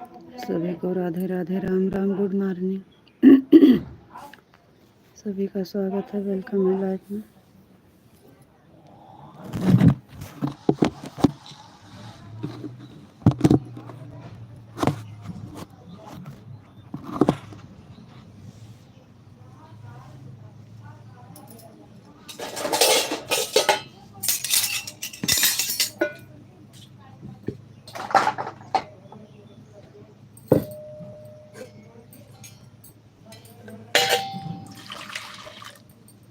सभी को Radhe Radhe, Ram Ram, good morning. सभी का स्वागत है, वेलकम है लाइफ में।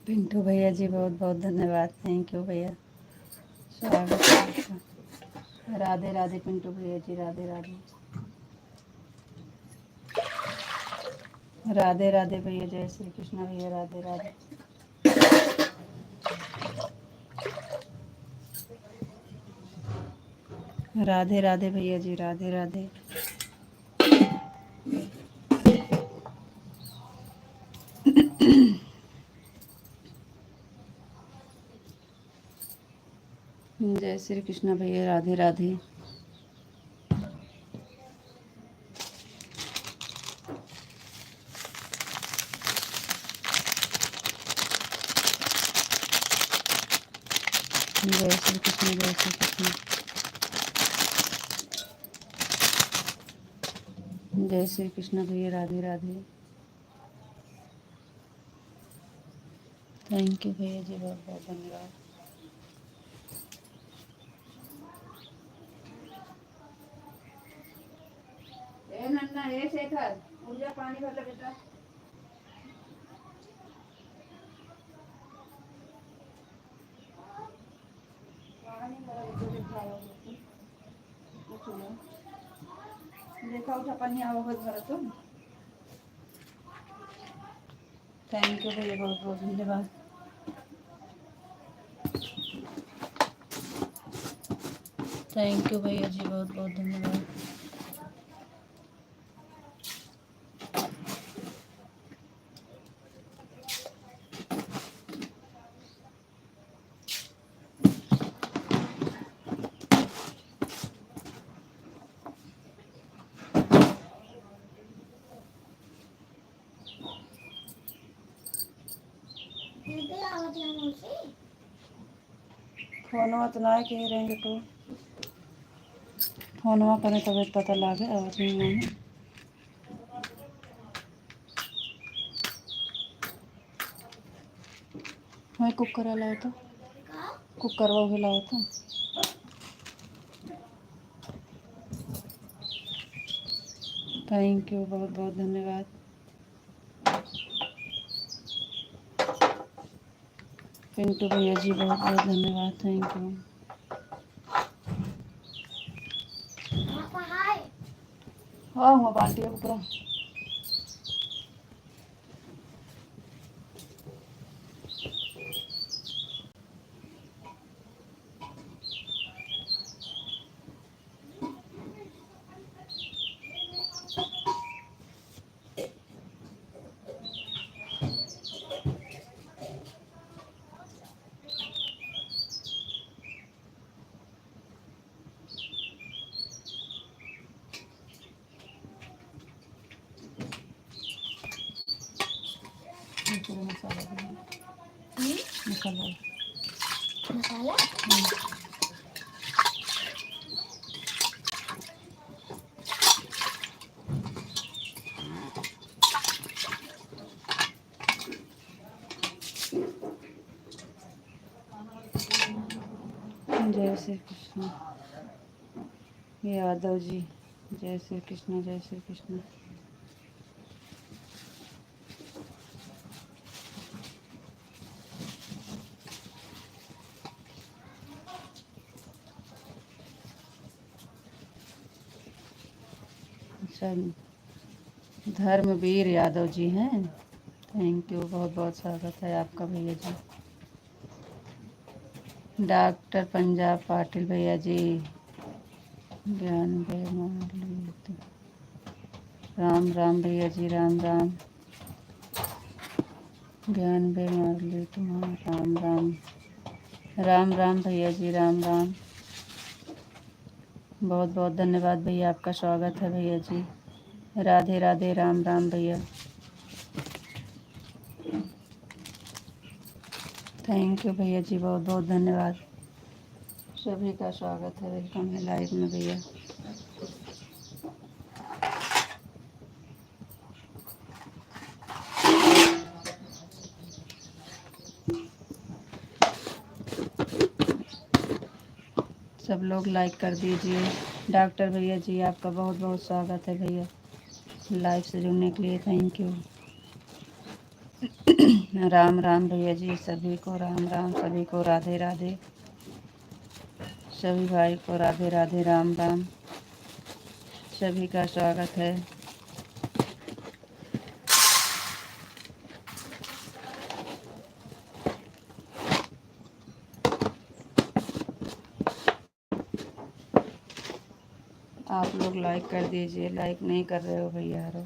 पिंटू भैया जी बहुत बहुत धन्यवाद, थैंक यू भैया, स्वागत है आपका। राधे राधे पिंटू भैया जी, राधे राधे। राधे राधे भैया, जय श्री कृष्ण भैया, राधे राधे। राधे राधे भैया जी, राधे राधे। जय श्री कृष्ण भैया, राधे राधे। जय श्री कृष्ण, जय श्री कृष्ण। जय श्री कृष्ण भैया, राधे राधे। थैंक यू भैया जी, बहुत बहुत धन्यवाद। ए नन्ना, ए शेखर, उठ जा, पानी भर ले बेटा। पानी भरा बेटा, देखा देखा, उठा पानी आवत भरा तुम। थैंक यू भैया, बहुत बहुत धन्यवाद। थैंक यू भैया जी, बहुत बहुत धन्यवाद। फोनवा तो ना कह रहेंगे तो फोनवा करे तब पता लागे, आवाज नहीं। मैं कुकर लाओ तो, कुकर वो भी लाओ तो। थैंक यू, बहुत बहुत धन्यवाद। पिंटू भैया जी, बहुत बहुत धन्यवाद, थैंक यू। हाँ हुआ बाल्टी ऊपर। मसाला मसाला मसाला। जय श्री कृष्ण यादव जी, जय श्री कृष्ण, जय श्री कृष्ण। अच्छा, धर्मवीर यादव जी हैं, थैंक यू, बहुत बहुत स्वागत है आपका भैया जी। डॉक्टर पंजाब पाटिल भैया जी, ज्ञान राम राम भैया जी, राम राम। ज्ञान बे मार ली तुम्हारा, राम राम। राम राम भैया जी, राम राम। बहुत बहुत धन्यवाद भैया, आपका स्वागत है भैया जी। राधे राधे, राम राम भैया। थैंक यू भैया जी, बहुत बहुत धन्यवाद। सभी का स्वागत है, वेलकम है लाइव में भैया। सब लोग लाइक कर दीजिए। डॉक्टर भैया जी, आपका बहुत बहुत स्वागत है भैया, लाइव से जुड़ने के लिए थैंक यू। राम राम भैया जी, सभी को राम राम, सभी को राधे राधे, सभी भाई को राधे राधे, राम राम, सभी का स्वागत है। आप लोग लाइक कर दीजिए, लाइक नहीं कर रहे हो भैया यारो।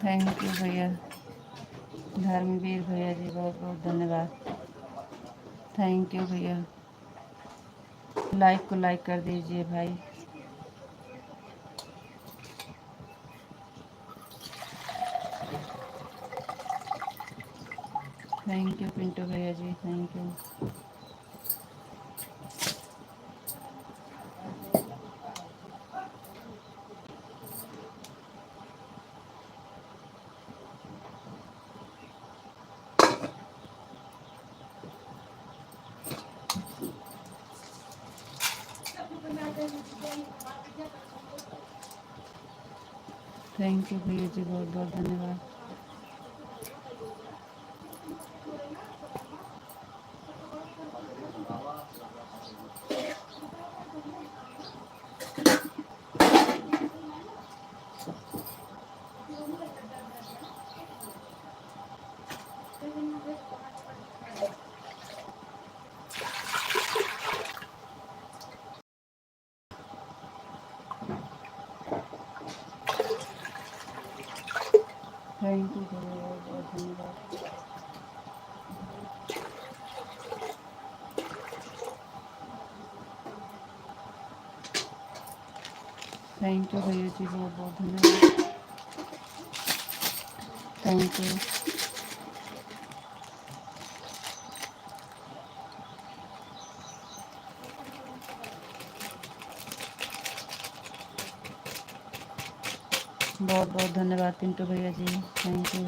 थैंक यू भैया, धर्मवीर भैया जी, बहुत बहुत धन्यवाद। थैंक यू भैया, लाइक को लाइक कर दीजिए भाई। थैंक यू पिंटू भैया जी, थैंक यू। थैंक यू भैया जी, बहुत बहुत धन्यवाद। थैंक यू भैया, बहुत बहुत धन्यवाद। थैंक यू भैया जी, बहुत बहुत धन्यवाद। Thank you. बहुत बहुत धन्यवाद पिंटू भैया जी, थैंक यू।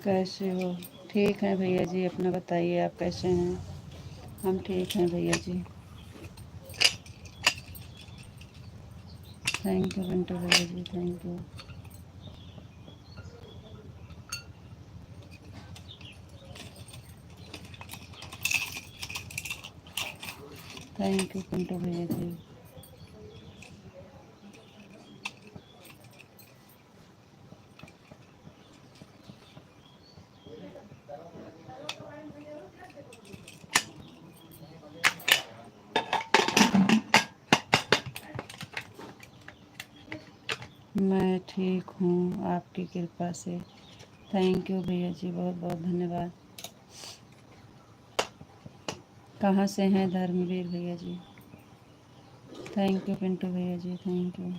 कैसे हो? ठीक हैं भैया जी, अपना बताइए, आप कैसे हैं? हम ठीक हैं भैया जी। थैंक यू पिंटू भैया जी, thank you. Thank you Pintu भैया जी। मैं ठीक हूँ आपकी कृपा से। थैंक यू भैया जी, बहुत बहुत धन्यवाद। कहाँ से हैं धर्मवीर भैया जी? थैंक यू पिंटू भैया जी, थैंक यू।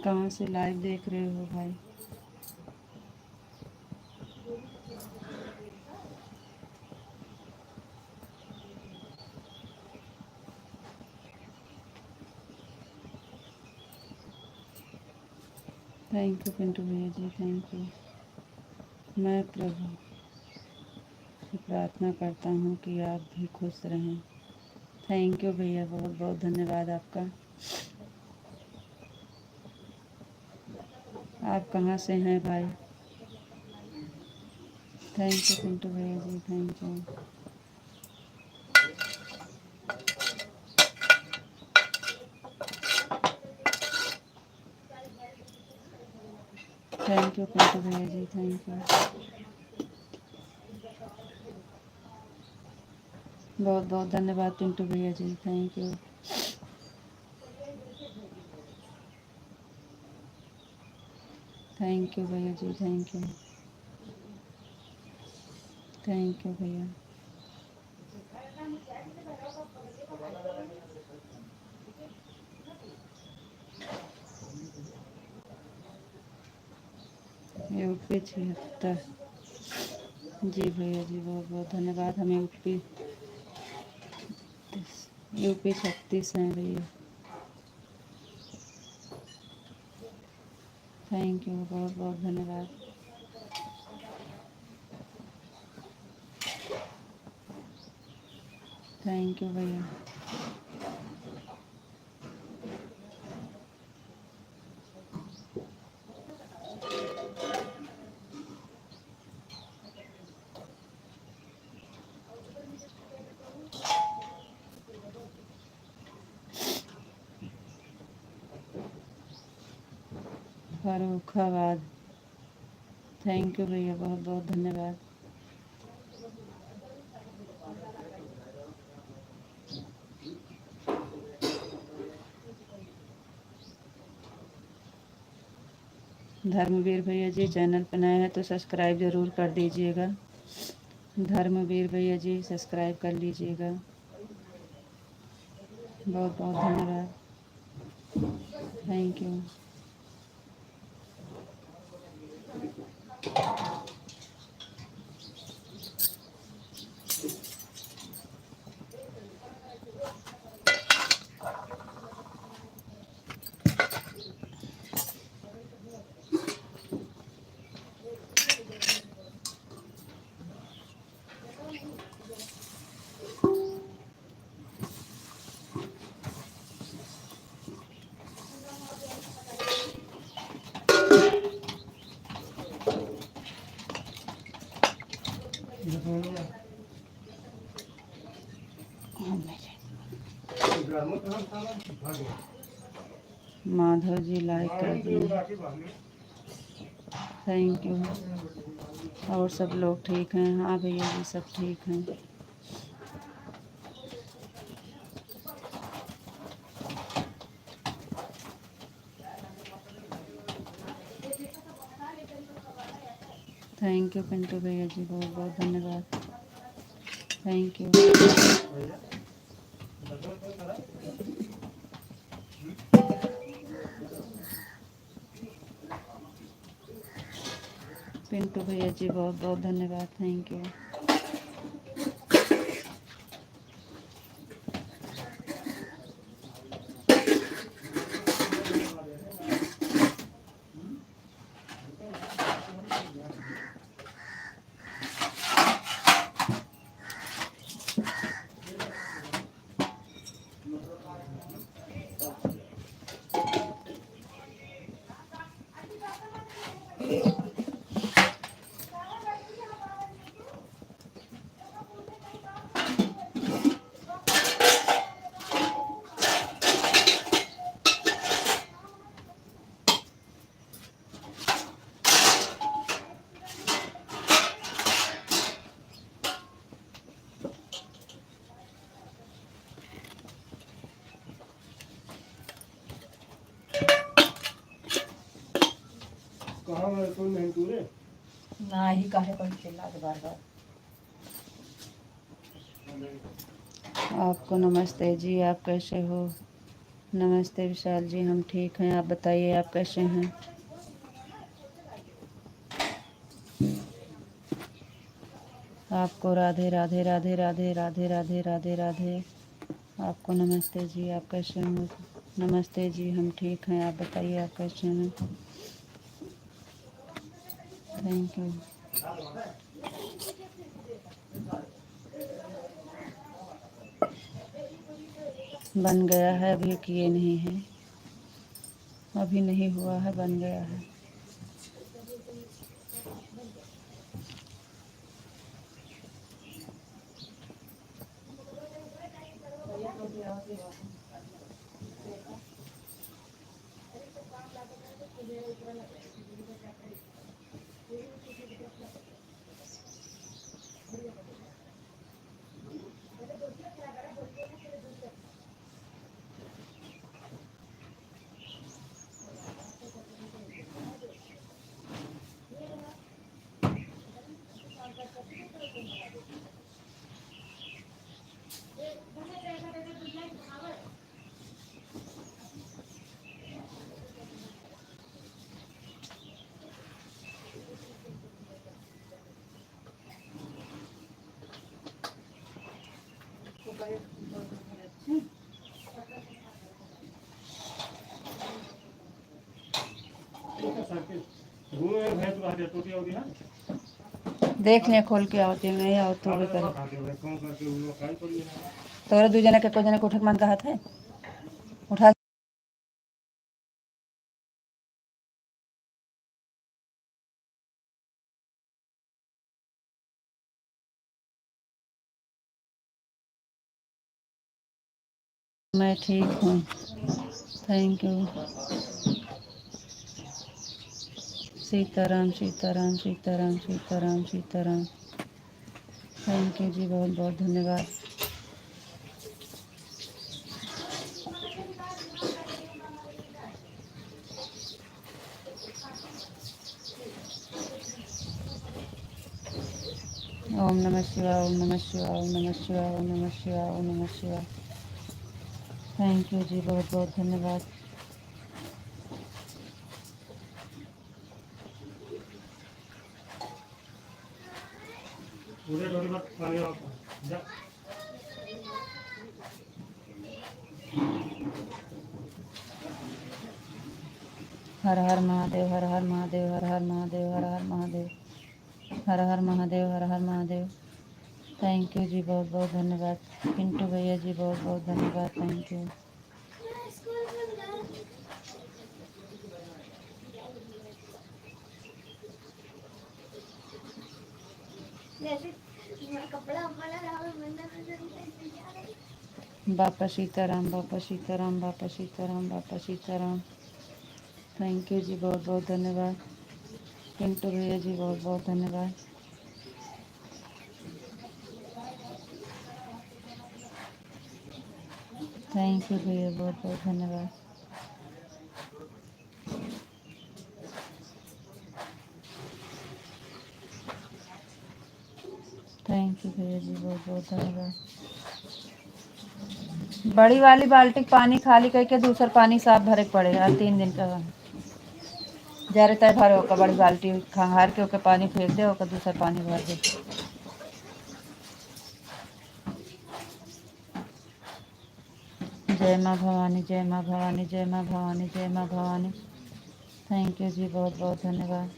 कहाँ से लाइव देख रहे हो भाई? थैंक यू पिंटू भैया जी, थैंक यू। मैं प्रभु से प्रार्थना करता हूँ कि आप भी खुश रहें। थैंक यू भैया, बहुत बहुत धन्यवाद आपका। आप कहाँ से हैं भाई? थैंक यू पिंटू भैया जी, thank you. Thank you Pintu भैया जी, थैंक यू। बहुत बहुत धन्यवाद पिंटू भैया जी, थैंक यू। थैंक यू भैया जी, थैंक यू। थैंक यू भैया। यूपी 76। जी भैया जी, बहुत बहुत धन्यवाद। हमें यूपी 36 हैं भैया। थैंक यू, बहुत बहुत धन्यवाद। थैंक यू भैया। फर्रुखाबाद। थैंक यू भैया, बहुत बहुत धन्यवाद। धर्मवीर भैया जी, चैनल पर नए हैं तो सब्सक्राइब ज़रूर कर दीजिएगा। धर्मवीर भैया जी, सब्सक्राइब कर लीजिएगा। बहुत बहुत धन्यवाद। Thank you. Madhav ji like कर दिए, थैंक यू। और सब लोग ठीक हैं? हाँ भैया जी, सब ठीक हैं। थैंक यू पिंटू भैया जी, बहुत बहुत धन्यवाद। Thank you. पिंटू भैया जी, बहुत बहुत धन्यवाद, थैंक यू। ना ही काहे पर चिल्ला के बार बार। आपको नमस्ते जी, आप कैसे हो? नमस्ते विशाल जी, हम ठीक हैं, आप बताइए आप कैसे हैं। आपको राधे राधे राधे राधे राधे राधे राधे राधे। आपको नमस्ते जी, आप कैसे हैं। नमस्ते जी, हम ठीक हैं, आप बताइए आप कैसे हैं। Thank you. बन गया है, अभी किए नहीं हैं, अभी नहीं हुआ है, बन गया है। देख लें खोल के आवती नहीं आओ तो भी कर तोरे दू जना के को जना के उठक मान का हाथ है उठा। मैं ठीक हूँ, thank you. Sitaram Sitaram Sitaram Sitaram Sitaram. Thank you जी, बहुत बहुत धन्यवाद। ओम नमः शिवाय, ओम नमः शिवाय, ओम नमः शिवाय, ओम नमः शिवाय, ओम नमः शिवाय। थैंक यू जी, बहुत बहुत धन्यवाद। हर हर महादेव, हर हर महादेव, हर हर महादेव, हर हर महादेव, हर हर महादेव, हर हर महादेव। थैंक यू जी, बहुत बहुत धन्यवाद। पिंटू भैया जी, बहुत बहुत धन्यवाद, थैंक यू। बापा सीताराम, बापा सीताराम, बापा सीताराम, बापा सीताराम। थैंक यू जी, बहुत बहुत धन्यवाद। पिंटू भैया जी, बहुत बहुत धन्यवाद। थैंक यू भैया, बहुत बहुत धन्यवाद। थैंक यू भैया जी, बहुत बहुत धन्यवाद। बड़ी वाली बाल्टी पानी खाली करके दूसरा पानी साफ भरे के पड़ेगा, 3 दिन का जरे तय भरे होकर बड़ी बाल्टी खंगार के ओके पानी फेंक दे, ओकर दूसरा पानी भर दे। जय माँ भवानी, जय माँ भवानी, जय माँ भवानी, जय माँ भवानी। थैंक यू जी, बहुत बहुत धन्यवाद।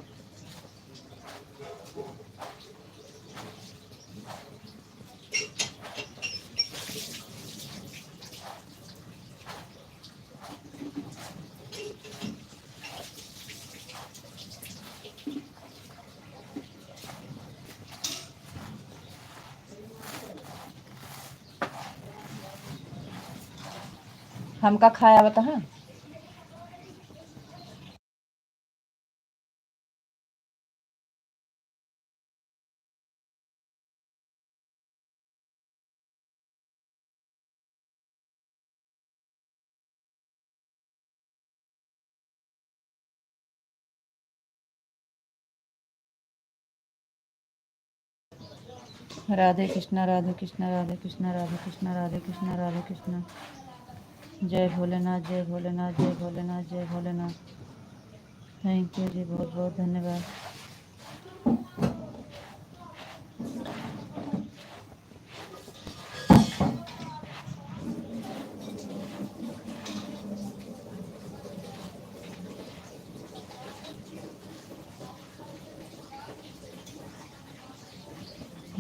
हमका खाया बता है। राधे कृष्णा, राधे कृष्णा, राधे कृष्णा, राधे कृष्णा, राधे कृष्णा, राधे कृष्णा। जय भोलेनाथ, जय भोलेनाथ, जय भोलेनाथ, जय भोलेनाथ। थैंक यू जी, बहुत बहुत धन्यवाद।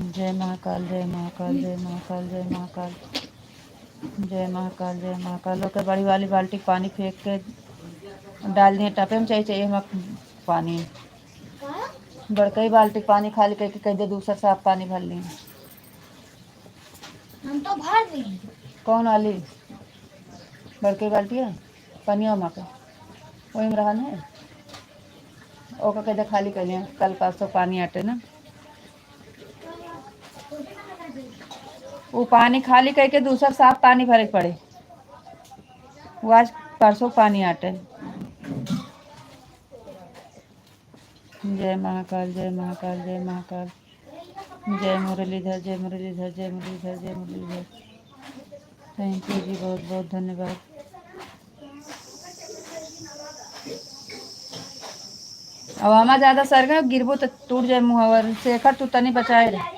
जय महाकाल, जय महाकाल, जय महाकाल, जय महाकाल, जय महाकाल, जय महाकाल। होकर बड़ी वाली बाल्टी पानी फेंक के डाल दिए टपे में, चाहिए चाहिए हम पानी। बड़कई बाल्टी पानी खाली करके कह दे दूसरा साफ पानी भर ली। हम तो भर दी। कौन वाली बड़कई बाल्टी है? पनिया वहाँ पे वही में रहा है। ओका कह दे खाली कर लिया, कल परसों पानी आटे ना। वो पानी खाली करके दूसरा साफ पानी भरे पड़े। वो आज परसों पानी आटे। जय महाकाल, जय महाकाल, जय महाकाल। जय मुरलीधर, जय मुरलीधर, जय मुरलीधर, जय मुरलीधर। थैंक यू जी, बहुत बहुत धन्यवाद। अब हमा ज़्यादा सर गए गिरबो तो टूट जाए मुँहवर। शेखर तू तनी बचाए रहे।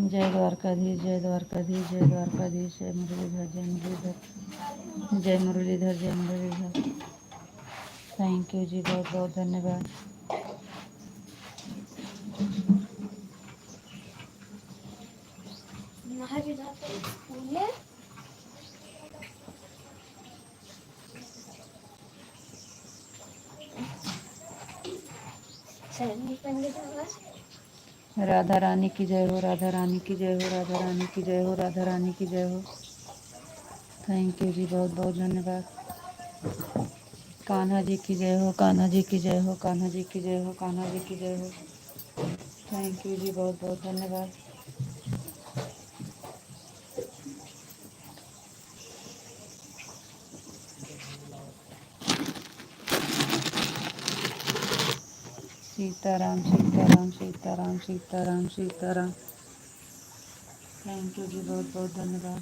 जय द्वारकाधीश, जय द्वारकाधीश, जय द्वारकाधीश, जय मुरलीधर, जय मुरलीधर, जय मुरलीधर, जय मुरलीधर। थैंक यू जी, बहुत बहुत धन्यवाद। राधा रानी की जय हो, राधा रानी की जय हो, राधा रानी की जय हो, राधा रानी की जय हो। थैंक यू जी, बहुत बहुत धन्यवाद। कान्हा जी की जय हो, कान्हा जी की जय हो, कान्हा जी की जय हो, कान्हा जी की जय हो। थैंक यू जी, बहुत बहुत धन्यवाद। सीताराम, सीताराम, सीताराम, सीताराम, सीताराम। थैंक यू जी, बहुत बहुत धन्यवाद।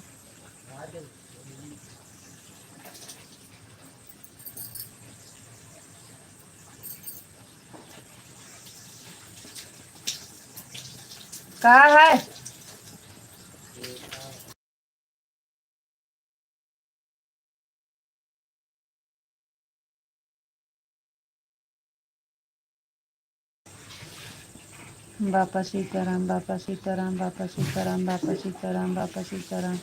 कहाँ है? बापा सीताराम, बापा सीताराम, बापा सीताराम, बापा सीताराम, बापा सीताराम।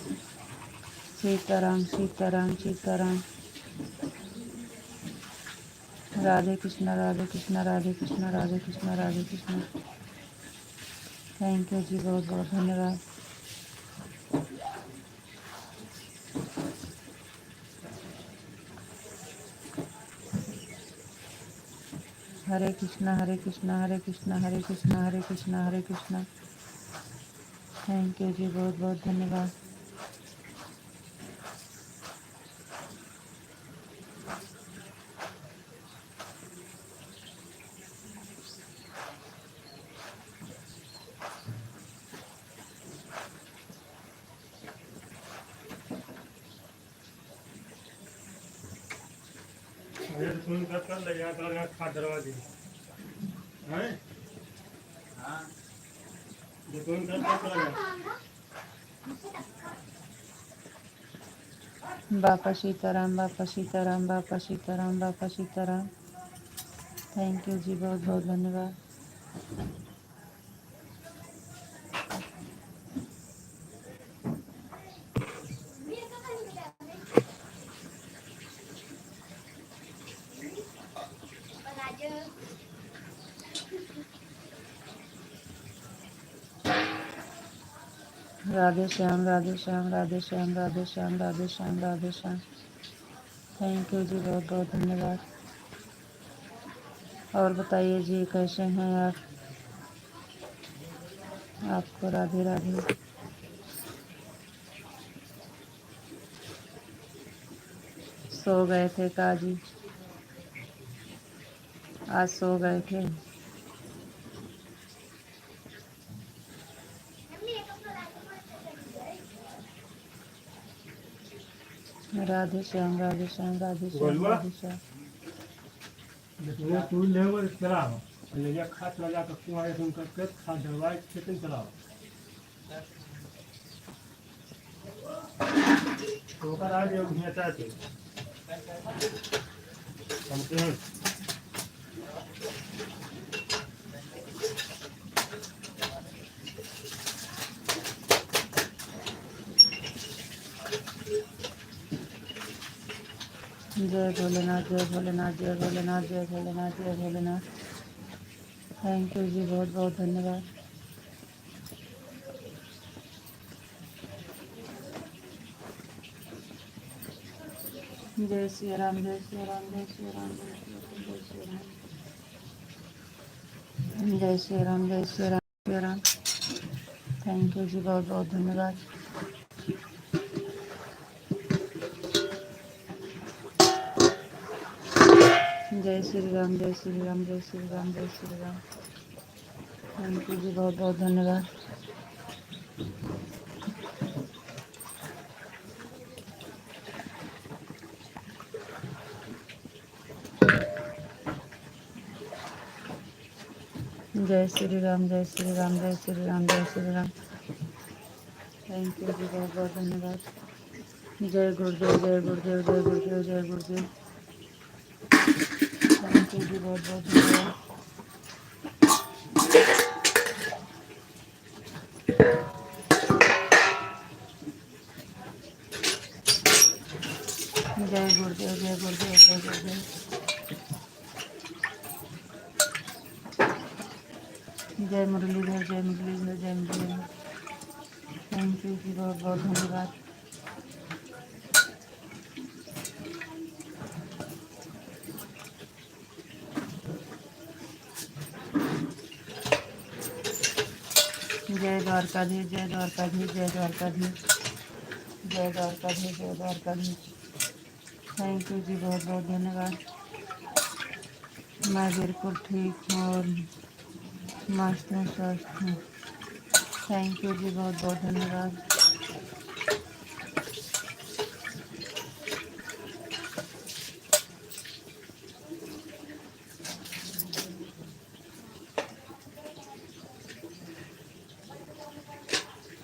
सीताराम, सीताराम, सीताराम। राधे कृष्णा, राधे कृष्णा, राधे कृष्णा, राधे कृष्णा, राधे कृष्णा। थैंक यू जी, बहुत बहुत धन्यवाद। हरे कृष्णा, हरे कृष्णा, हरे कृष्णा, हरे कृष्णा, हरे कृष्णा, हरे कृष्णा। थैंक यू जी, बहुत बहुत धन्यवाद। बापा सीताराम, बापा सीताराम, बापा सीताराम, बापा सीताराम। थैंक यू जी, बहुत बहुत धन्यवाद। राधे श्याम, राधे श्याम, राधे श्याम, राधे श्याम, राधे श्याम, राधे श्याम। थैंक यू जी, बहुत बहुत धन्यवाद। और बताइए जी, कैसे हैं आप? आपको राधे राधे। सो गए थे काजी, आज सो गए थे। राधे श्याम राधे श्याम राधे श्याम राधे श्याम। तू लेवर चलाओ, ले खाट लगा कर कुआरे सुन कर खा दवाई कितने चलाओ तो कर आज योग नेता थे समझे। जय भोलेनाथ जय भोलेनाथ जय भोलेनाथ जय भोलेनाथ जय भोलेनाथ। थैंक यू जी, बहुत बहुत धन्यवाद। जय श्री राम जय श्री राम जय श्री राम जय श्री राम जय श्री राम जय श्री राम जय राम। थैंक यू जी, बहुत बहुत धन्यवाद। जय श्री राम जय श्री राम जय श्री राम जय श्री राम। थैंक यू जी, बहुत बहुत धन्यवाद। जय श्री राम जय श्री राम जय श्री राम जय श्री राम। थैंक यू जी, बहुत बहुत धन्यवाद। जय गुरुदेव जय गुरुदेव जय गुरुदेव जय गुरुदेव। थैंक यू जी, बहुत बहुत धन्यवाद। जय गुरुदेव जय गुरुदेव जय गुरुदेव। जय मुरलीधर जय मुरलीधर जय मुरलीधर। थैंक यू जी, बहुत बहुत धन्यवाद। जय द्वारकाधीश जय द्वारकाधीश जय द्वारकाधीश जय द्वारकाधीश जय द्वारकाधीश। थैंक यू जी, बहुत बहुत धन्यवाद। मैं बिल्कुल ठीक हूँ और मस्त हूँ स्वस्थ हूँ। थैंक यू जी, बहुत बहुत धन्यवाद।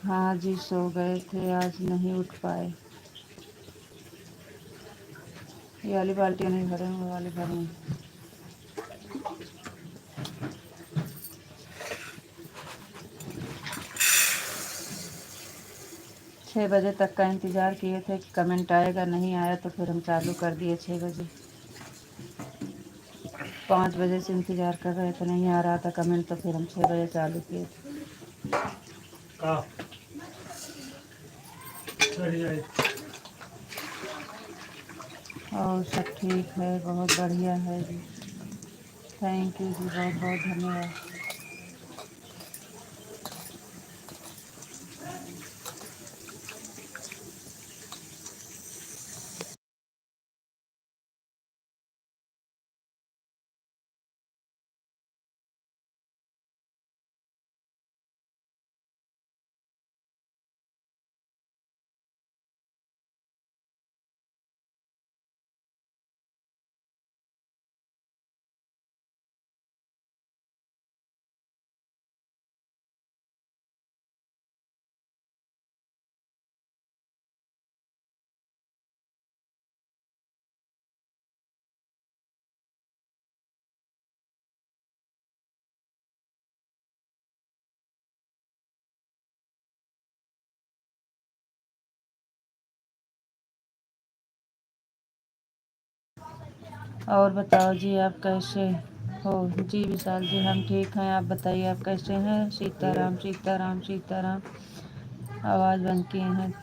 हाँ जी, सो गए थे, आज नहीं उठ पाए। ये वाली बाल्टी नहीं भरे, वो वाली भरे। 6 बजे तक का इंतज़ार किए थे कि कमेंट आएगा, नहीं आया तो फिर हम चालू कर दिए 6 बजे। 5 बजे से इंतज़ार कर रहे थे, नहीं आ रहा था कमेंट, तो फिर हम 6 बजे चालू किए थे। और सब ठीक है, बहुत बढ़िया है जी। थैंक यू जी, बहुत बहुत धन्यवाद। और बताओ जी, आप कैसे हो? जी विशाल जी, हम ठीक हैं, आप बताइए आप कैसे हैं? सीताराम सीताराम सीताराम। आवाज़ बंद किए हैं।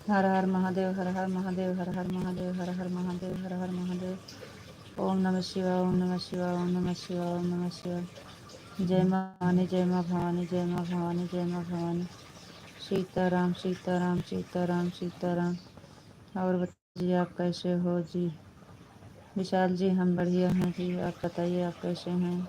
हर हर महादेव, हर हर महादेव, हर हर महादेव, हर हर महादेव, हर हर महादेव। ओम नमः शिवाय, ओम नमः शिवाय, ओम नमः शिवाय, ओम नमः शिवाय। जय माँ भवानी, जय माँ भवानी, जय माँ भवानी, जय माँ भवानी। सीताराम सीताराम सीताराम सीताराम। और बताइए आप कैसे हो जी? विशाल जी हम बढ़िया हैं जी, आप बताइए आप कैसे हैं?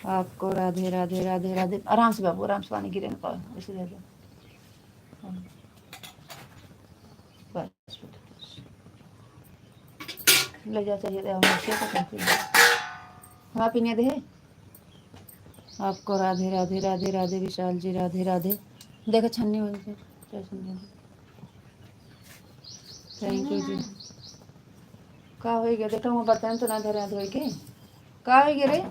आपको राधे राधे राधे राधे। आराम से बाबू, आराम से, पानी गिरे ना, ऐसे दे दो बस। ले जा चाहिए हाँ पीने दे। आपको राधे राधे राधे राधे। विशाल जी राधे राधे। देखो छन्नी बंद कर। थैंक यू जी। का हो गया देखो, मैं बर्तन तो ना धरे धोई के का हो गया रे।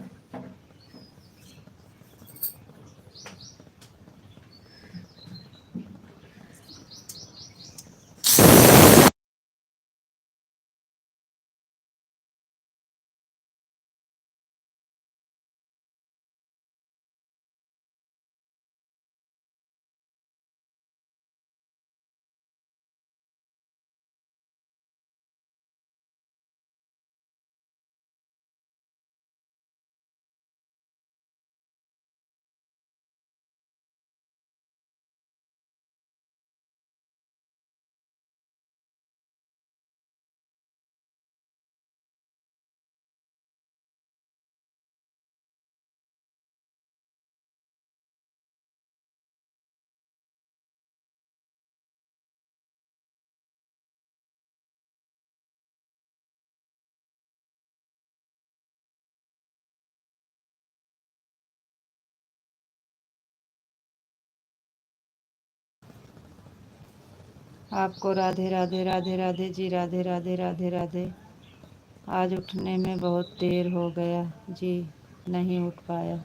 आपको राधे राधे राधे राधे जी, राधे राधे राधे राधे। आज उठने में बहुत देर हो गया जी, नहीं उठ पाया।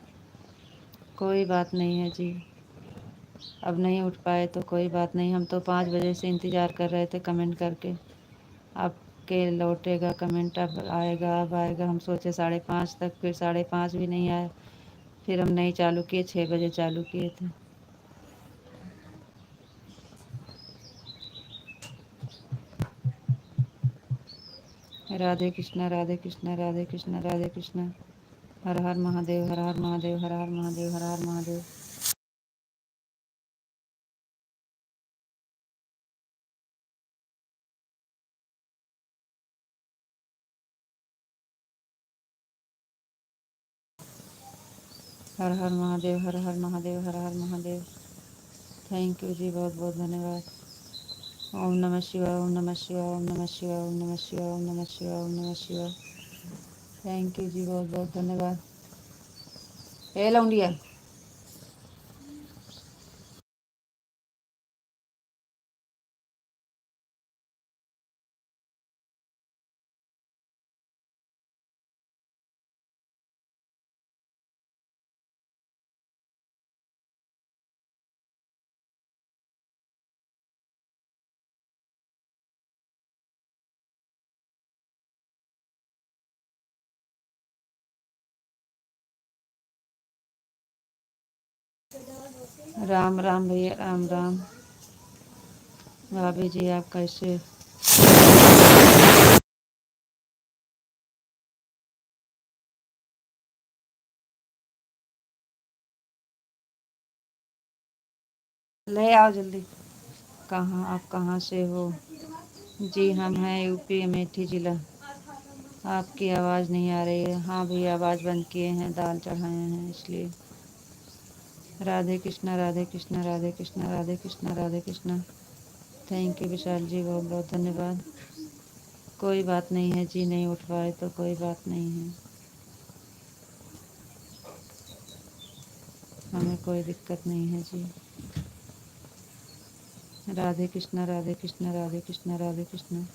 कोई बात नहीं है जी, अब नहीं उठ पाए तो कोई बात नहीं। हम तो 5 बजे से इंतज़ार कर रहे थे कमेंट करके। आपके लौटेगा कमेंट, अब आएगा अब आएगा। हम सोचे 5:30 तक, फिर 5:30 भी नहीं आया। फिर हम नहीं चालू किए, 6 बजे चालू किए थे। राधे कृष्णा राधे कृष्णा राधे कृष्णा राधे कृष्णा। हर हर महादेव, हर हर महादेव, हर हर महादेव, हर हर महादेव। हर हर महादेव, हर हर महादेव, हर हर महादेव। थैंक यू जी, बहुत बहुत धन्यवाद। ओम नमः शिवाय, ओम नमः शिवाय, ओम नमः शिवाय, ओम नमः शिवाय, ओम नमः शिवाय, ओम नमः शिवाय। थैंक यू जी, बहुत बहुत धन्यवाद। ए लौंडिया, राम राम भैया, राम राम। भाभी जी आप कैसे? ले आओ जल्दी। कहाँ, आप कहाँ से हो? जी हम हैं यूपी अमेठी ज़िला। आपकी आवाज़ नहीं आ रही है। हाँ भैया, आवाज़ बंद किए हैं, दाल चढ़ाए हैं इसलिए। राधे कृष्णा राधे कृष्णा राधे कृष्णा राधे कृष्णा राधे कृष्णा। थैंक यू विशाल जी, बहुत बहुत धन्यवाद। कोई बात नहीं है जी, नहीं उठ पाए तो कोई बात नहीं है। हमें कोई दिक्कत नहीं है जी। राधे कृष्णा राधे कृष्णा राधे कृष्णा राधे कृष्णा।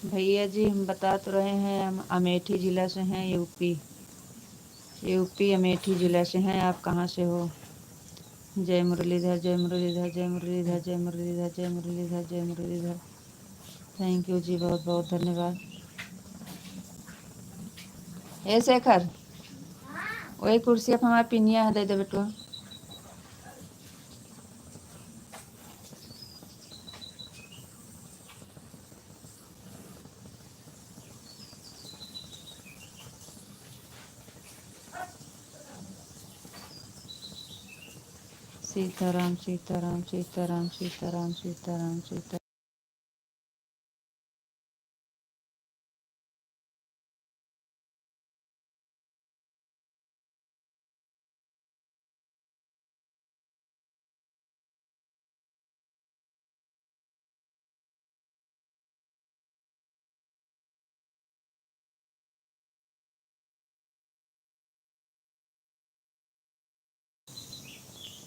भैया जी हम बता तो रहे हैं, हम अमेठी ज़िला से हैं, यूपी अमेठी ज़िला से हैं। आप कहाँ से हो? जय मुरलीधर जय मुरलीधर जय मुरलीधर जय मुरलीधर जय मुरलीधर जय मुरलीधर। थैंक यू जी, बहुत बहुत धन्यवाद। ए शेखर, वही कुर्सी अब हमारे पिनिया है, दे दे बेटुआ। सीताराम सीताराम सीताराम सीताराम सीताराम सीता।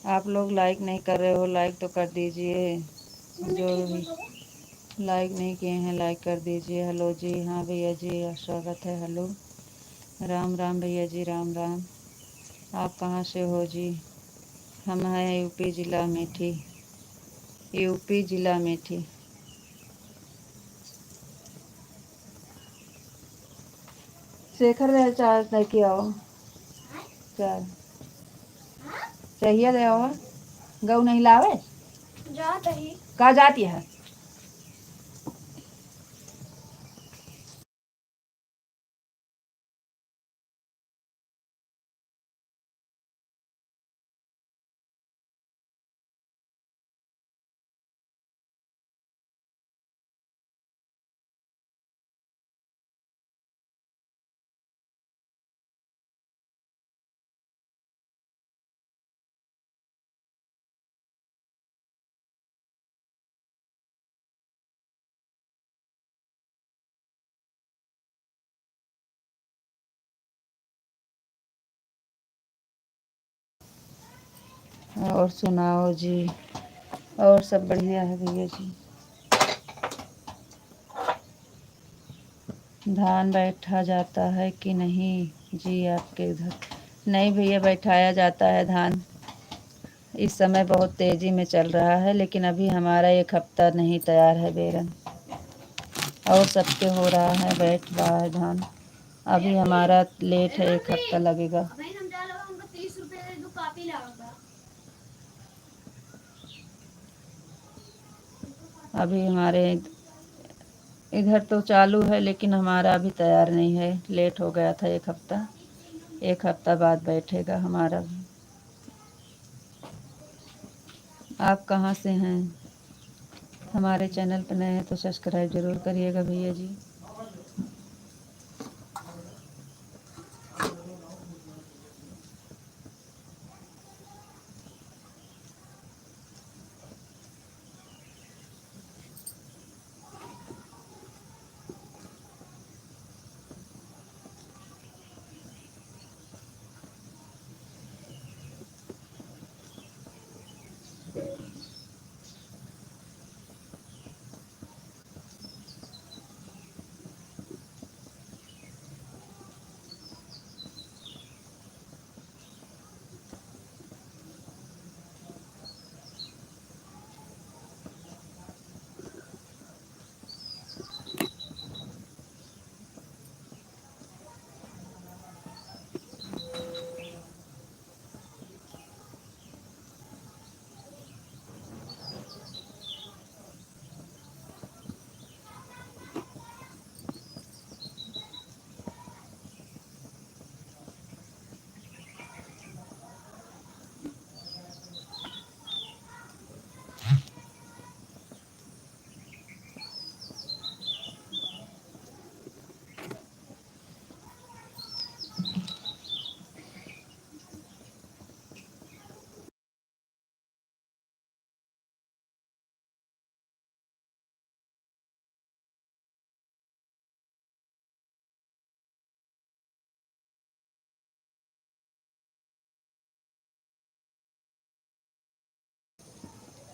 आप लोग लाइक नहीं कर रहे हो, लाइक तो कर दीजिए। जो भी लाइक नहीं किए हैं लाइक कर दीजिए। हेलो जी, हाँ भैया जी स्वागत है। हेलो, राम राम भैया जी, राम राम। आप कहाँ से हो जी? हम हैं यूपी ज़िला अमेठी, यूपी ज़िला अमेठी। शेखर दे चार्ज नहीं किया हो, चार्ज चाहिए दे हो। गऊ नहीं लावे जात ही का जाती है। और सुनाओ जी, और सब बढ़िया है भैया जी। धान बैठा जाता है कि नहीं जी आपके इधर? नहीं भैया, बैठाया जाता है धान। इस समय बहुत तेज़ी में चल रहा है, लेकिन अभी हमारा 1 हफ्ता नहीं तैयार है बेरन, और सबके हो रहा है, बैठ रहा है धान। अभी हमारा लेट है, 1 हफ्ता लगेगा। अभी हमारे इधर तो चालू है, लेकिन हमारा अभी तैयार नहीं है, लेट हो गया था 1 हफ्ता। 1 हफ्ता बाद बैठेगा हमारा भी। आप कहाँ से हैं? हमारे चैनल पर नए हैं तो सब्सक्राइब ज़रूर करिएगा भैया जी।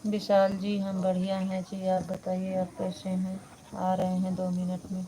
विशाल जी हम बढ़िया हैं जी, आप बताइए आप कैसे हैं? आ रहे हैं 2 मिनट में।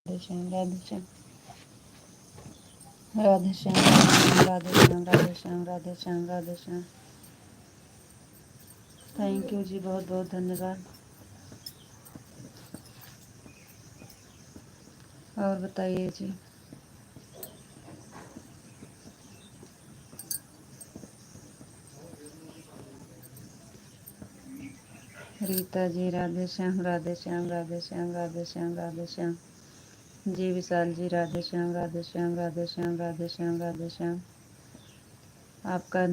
राधे श्याम राधे श्याम राधे श्याम राधे श्याम राधे श्याम राधे श्याम राधे श्याम। थैंक यू जी, बहुत बहुत धन्यवाद। और बताइए जी। रीता जी राधे श्याम राधे श्याम राधे श्याम राधे श्याम राधे श्याम। जी विशाल जी राधे श्याम राधे श्याम राधे श्याम राधे श्याम राधे श्याम। आपका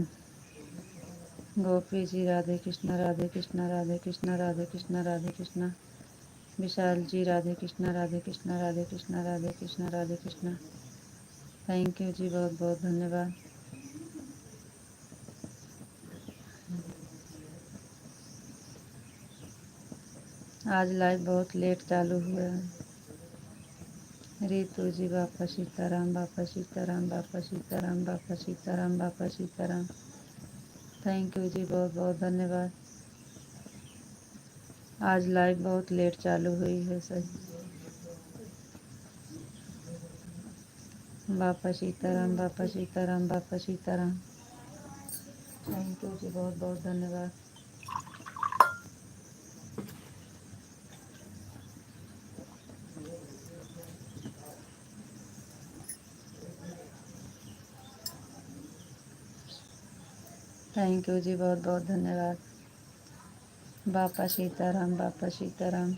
गोपी जी राधे कृष्णा राधे कृष्णा राधे कृष्णा राधे कृष्णा राधे कृष्णा। विशाल जी राधे कृष्णा राधे कृष्णा राधे कृष्णा राधे कृष्णा राधे कृष्णा। थैंक यू जी, बहुत बहुत धन्यवाद। आज लाइव बहुत लेट चालू हुआ है। रितु जी बापा सीताराम बापा सीताराम बापा सीताराम बापा सीताराम बापा सीताराम। थैंक यू जी, बहुत बहुत धन्यवाद। आज लाइव बहुत लेट चालू हुई है सही। बापा सीताराम बापा सीताराम बापा सीताराम। थैंक यू जी, बहुत बहुत धन्यवाद। थैंक यू जी, बहुत बहुत धन्यवाद। बापा सीताराम बापा सीताराम।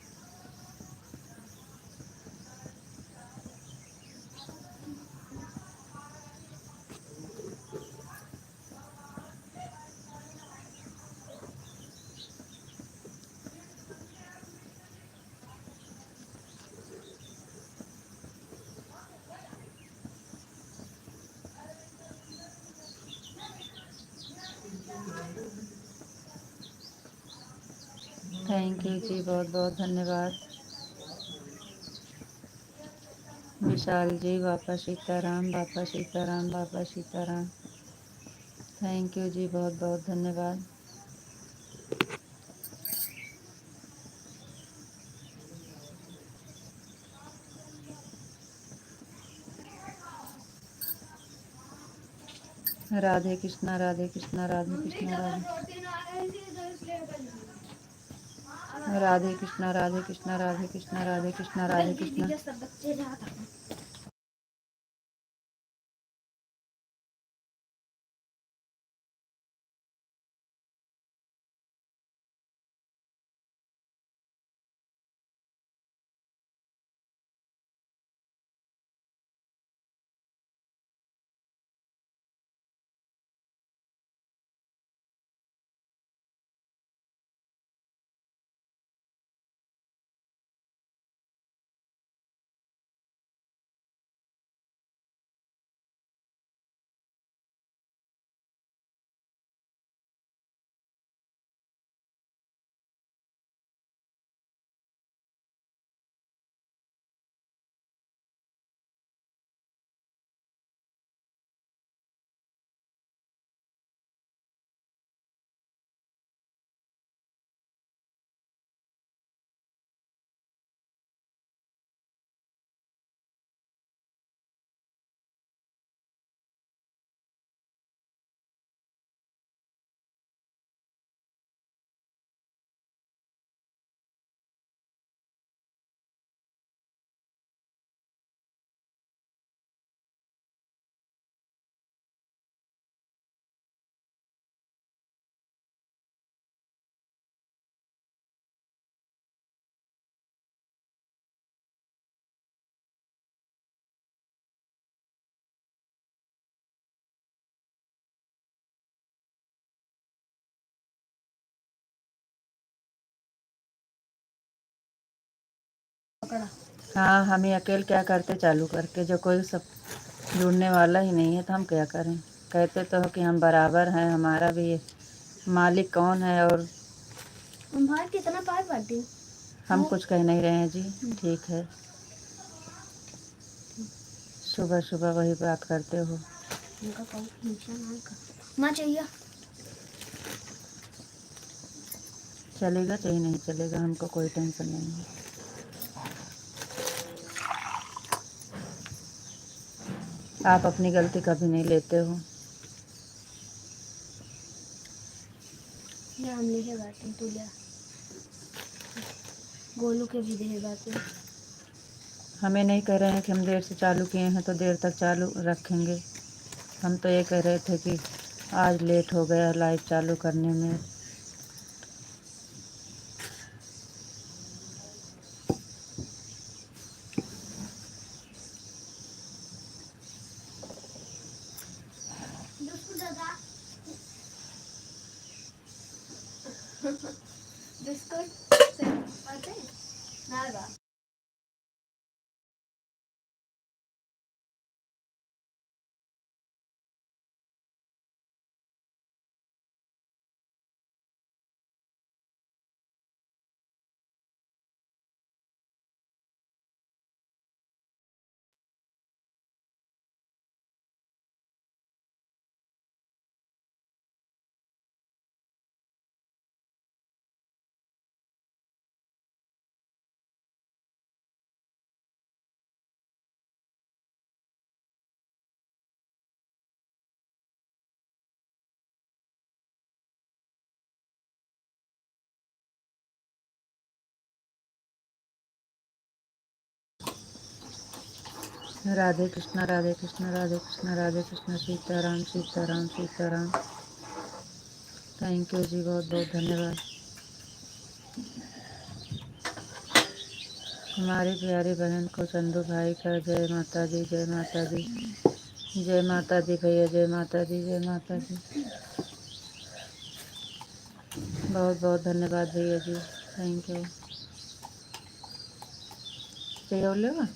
थैंक यू जी, बहुत बहुत धन्यवाद। विशाल जी बापा सीताराम बापा सीताराम बापा सीताराम। थैंक यू जी, बहुत बहुत धन्यवाद। राधे कृष्णा राधे कृष्णा राधे कृष्णा राधे कृष्णा राधे कृष्णा राधे कृष्णा राधे कृष्णा राधे कृष्णा। पकड़ा। हाँ, हम ही अकेले क्या करते चालू करके, जो कोई सब जुड़ने वाला ही नहीं है तो हम क्या करें। कहते तो हो कि हम बराबर हैं, हमारा भी ये मालिक कौन है, और भाई कितना पार बाटी हम कुछ कह नहीं रहे हैं जी। ठीक है, सुबह सुबह वही बात करते हो। उनका कौन निशान का माँ चाहिए। चलेगा चाहे नहीं चलेगा, हमको कोई टेंशन नहीं है। आप अपनी गलती कभी नहीं लेते हो। ये हम लिखे बातें तू लिया गोलू के भी दे बातें। हमें नहीं कह रहे हैं कि हम देर से चालू किए हैं तो देर तक चालू रखेंगे। हम तो ये कह रहे थे कि आज लेट हो गया लाइव चालू करने में। बिस्कुट से आते ना बा। राधे कृष्णा राधे कृष्णा राधे कृष्णा राधे कृष्णा, सीताराम सीताराम सीताराम। थैंक यू जी, बहुत बहुत धन्यवाद। हमारी प्यारी बहन को चंदू भाई का जय माता दी, जय माता दी, जय माता दी भैया, जय माता दी, जय माता दी। बहुत बहुत धन्यवाद भैया जी, थैंक यू। चाहिए बोले ना।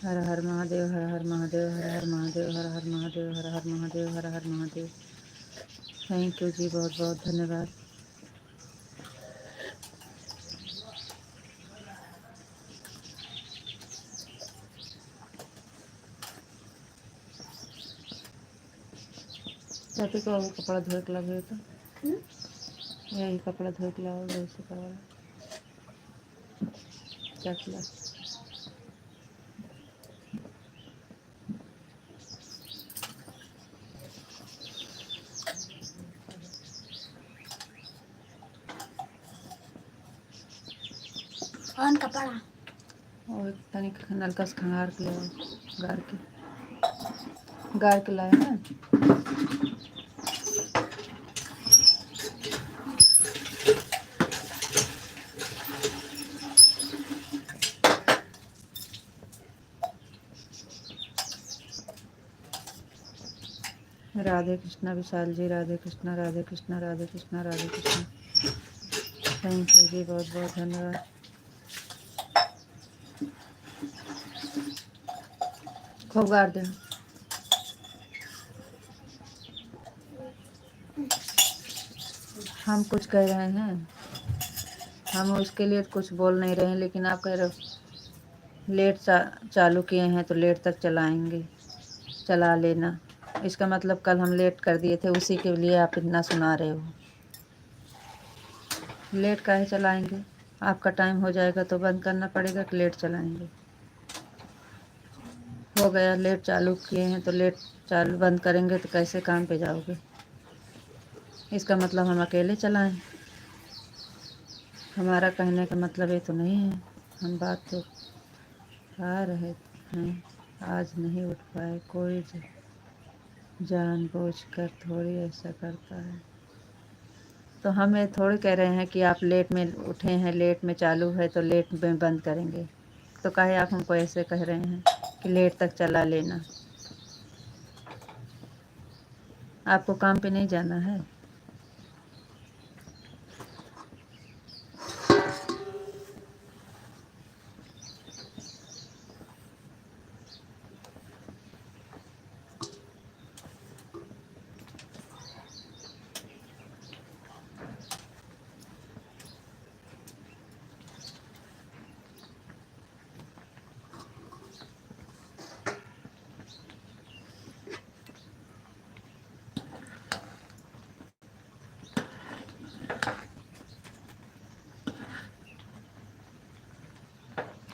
हर हर महादेव, हर हर महादेव, हर हर महादेव, हर हर महादेव, हर हर महादेव, हर हर महादेव। थैंक यू जी, बहुत बहुत धन्यवाद। चाची को कपड़ा धोए के लगे तो यही कपड़ा धोए के लाओ, वैसे करवा क्या किया। कौन कपड़ा और तनिक नलका से खंगार के लाओ, गाड़ के लाए हैं। राधे कृष्णा विशाल जी, राधे कृष्णा राधे कृष्णा राधे कृष्णा राधे कृष्णा। थैंक यू जी, बहुत बहुत धन्यवाद। खूब गाड़ दे। हम कुछ कह रहे हैं, हम उसके लिए कुछ बोल नहीं रहे हैं, लेकिन आप कह रहे हो लेट चालू किए हैं तो लेट तक चलाएंगे, चला लेना। इसका मतलब कल हम लेट कर दिए थे, उसी के लिए आप इतना सुना रहे हो। लेट काहे चलाएंगे, आपका टाइम हो जाएगा तो बंद करना पड़ेगा कि लेट चलाएंगे। हो गया लेट चालू किए हैं तो लेट चालू बंद करेंगे तो कैसे काम पे जाओगे। इसका मतलब हम अकेले चलाएं। हमारा कहने का मतलब ये तो नहीं है। हम बात तो आ रहे हैं, आज नहीं उठ पाए। कोई जानबूझ कर थोड़ी ऐसा करता है। तो हम ये थोड़ी कह रहे हैं कि आप लेट में उठे हैं, लेट में चालू है तो लेट में बंद करेंगे। तो काहे आप हमको ऐसे कह रहे हैं कि लेट तक चला लेना। आपको काम पे नहीं जाना है?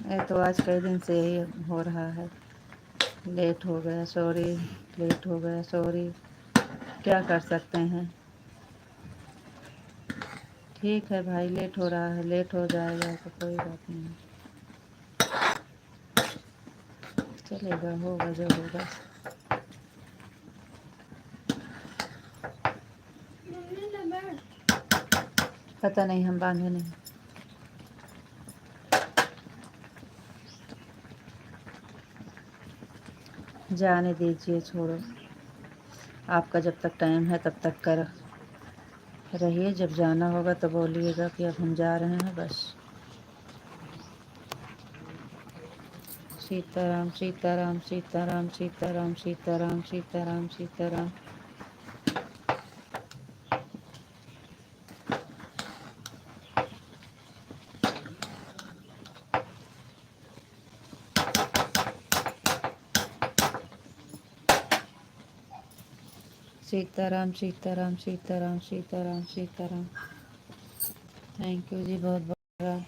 ये तो आज कई दिन से यही हो रहा है, लेट हो गया सॉरी, लेट हो गया सॉरी। क्या कर सकते हैं? ठीक है भाई, लेट हो रहा है, लेट हो जाएगा तो कोई बात नहीं, चलेगा, होगा जो होगा। पता नहीं, हम बांधे नहीं। जाने दीजिए, छोड़ो। आपका जब तक टाइम है तब तक कर रहिए, जब जाना होगा तो बोलिएगा कि अब हम जा रहे हैं बस। सीताराम सीताराम सीताराम सीताराम सीताराम सीताराम सीताराम। सीताराम सीताराम सीताराम सीताराम सीताराम। थैंक यू जी, बहुत बहुत।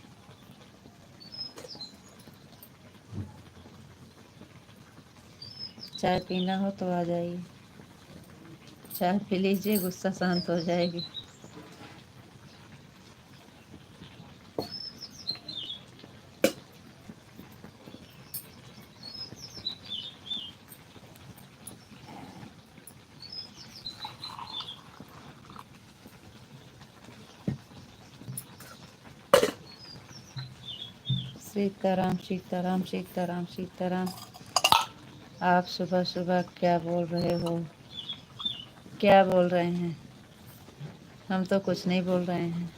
चाय पीना हो तो आ जाइए, चाय पी लीजिए, गुस्सा शांत हो जाएगी। सीताराम सीताराम सीताराम सीताराम। आप सुबह सुबह क्या बोल रहे हो? क्या बोल रहे हैं? हम तो कुछ नहीं बोल रहे हैं,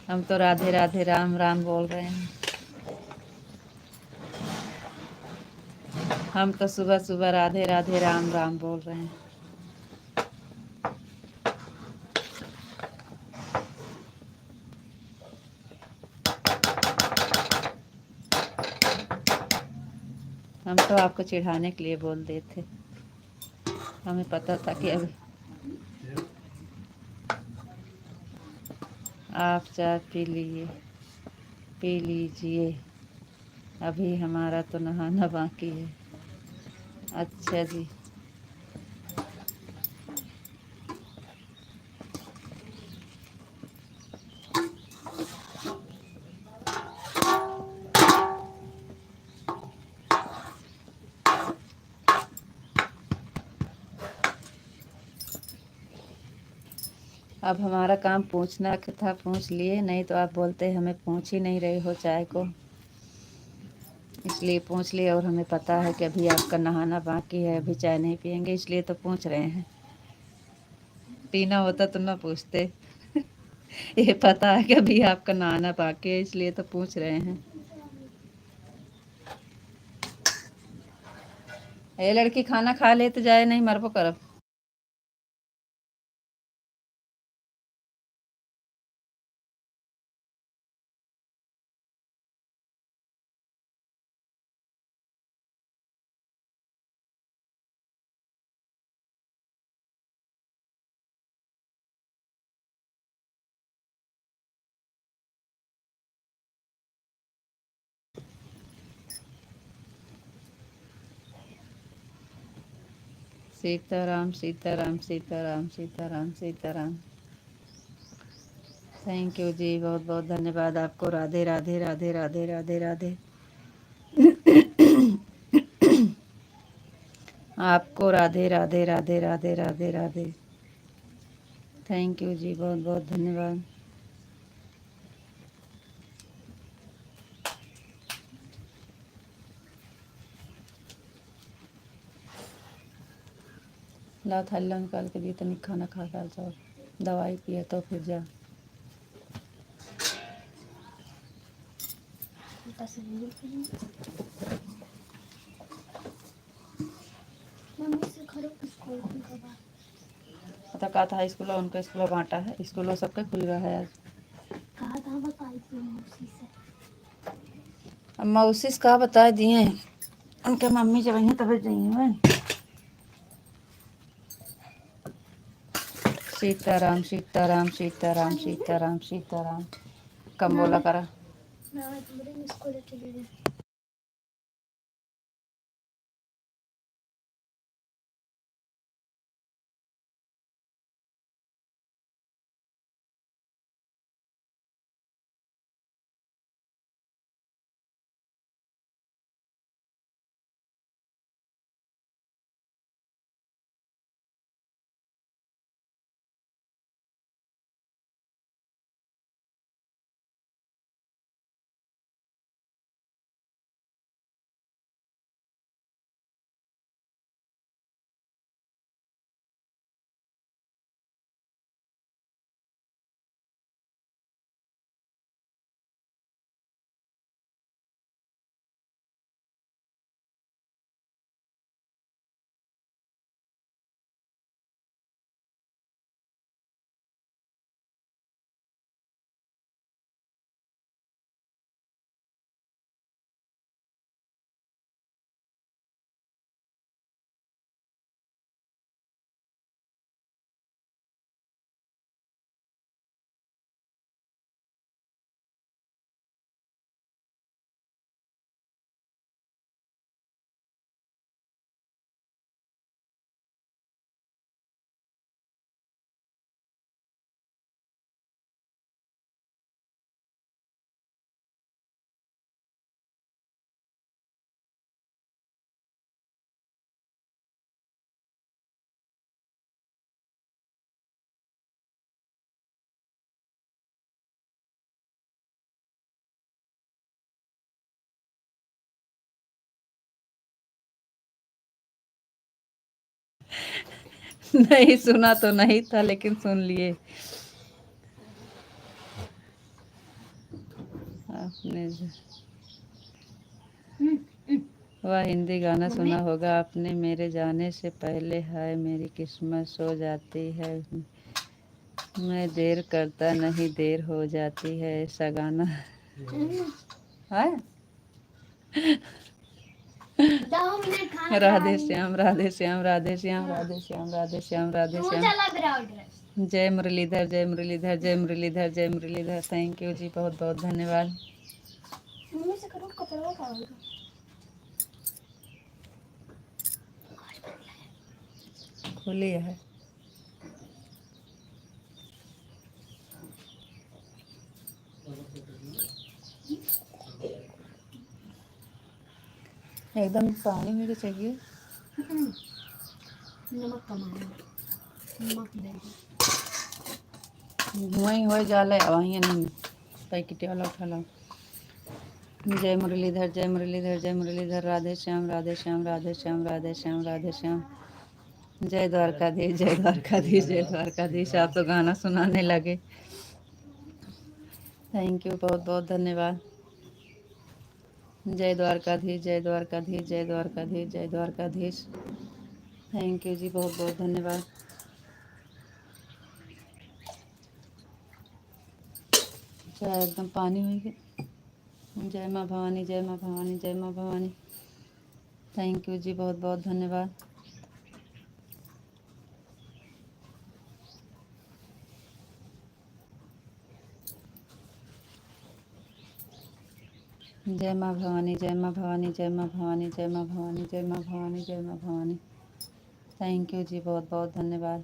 हम तो राधे राधे राम राम बोल रहे हैं। हम तो सुबह सुबह राधे राधे राम राम बोल रहे हैं। हम तो आपको चिढ़ाने के लिए बोल रहे थे, हमें पता था कि अभी आप चाय पी लिए, पी लीजिए, अभी हमारा तो नहाना बाकी है। अच्छा जी। अब हमारा काम पूछना था, पूछ लिए, नहीं तो आप बोलते हमें पूछ ही नहीं रहे हो चाय को, इसलिए पूछ लिए। और हमें पता है कि अभी आपका नहाना बाकी है, अभी चाय नहीं पियेंगे, इसलिए तो पूछ रहे हैं। पीना होता तो ना पूछते। ये पता है कि अभी आपका नहाना बाकी है, इसलिए तो पूछ रहे हैं। ये लड़की खाना खा ले तो जाए, नहीं मरबो करब। सीताराम सीताराम सीताराम सीताराम सीताराम। थैंक यू जी, बहुत बहुत धन्यवाद आपको। राधे राधे राधे राधे राधे राधे। आपको राधे राधे राधे राधे राधे राधे। थैंक यू जी, बहुत बहुत धन्यवाद। ला थाली निकाल के दिए तनिक खाना खा डाल जाओ, दवाई पिए तो फिर जा। उल्टा से नहीं करूँगी। मम्मी से करो स्कूल का बात। पता कहा था स्कूल, उनका स्कूल बांटा है, स्कूलों सबका खुल रहा है आज। कहा था बताई थी मौसी से। अब मौसी से कहा बता दिए हैं, उनके मम्मी जब वहीं तब जाइए। सीताराम सीताराम सीताराम सीताराम सीताराम। कम बोला करा। मैं तुम्हारे स्कूल चली गई। नहीं सुना तो नहीं था, लेकिन सुन लिए आपने। वह हिंदी गाना सुना होगा आपने, मेरे जाने से पहले हाय मेरी किस्मत सो जाती है, मैं देर करता नहीं देर हो जाती है, ऐसा गाना है। 2 मिनट खाना राधे श्याम राधे श्याम राधे श्याम राधे श्याम राधे श्याम राधे श्याम। जय मुरलीधर जय मुरलीधर जय मुरलीधर जय मुरलीधर। थैंक यू जी, बहुत बहुत धन्यवाद। मम्मी से करो कपड़ा का। खुली है। एकदम पानी में भी चाहिए। नमक कमाना, नमक देंगे। वहीं हो जाले वहीं नहीं पैकेट वाला उठा लो। जय मुरलीधर जय मुरलीधर जय मुरलीधर। राधे श्याम राधे श्याम राधे श्याम राधे श्याम राधे श्याम। जय द्वारकाधीश जय द्वारकाधीश जय द्वारकाधीश। आप तो गाना सुनाने लगे। थैंक यू, बहुत बहुत धन्यवाद। जय द्वारकाधीश जय द्वारकाधीश जय द्वारकाधीश जय द्वारकाधीश। थैंक यू जी, बहुत बहुत धन्यवाद। चाय एकदम पानी हुई है। जय माँ भवानी जय माँ भवानी जय माँ भवानी। थैंक यू जी, बहुत बहुत धन्यवाद। जय माँ भवानी जय माँ भवानी जय माँ भवानी जय माँ भवानी जय माँ भवानी जय माँ भवानी। थैंक यू जी, बहुत बहुत धन्यवाद।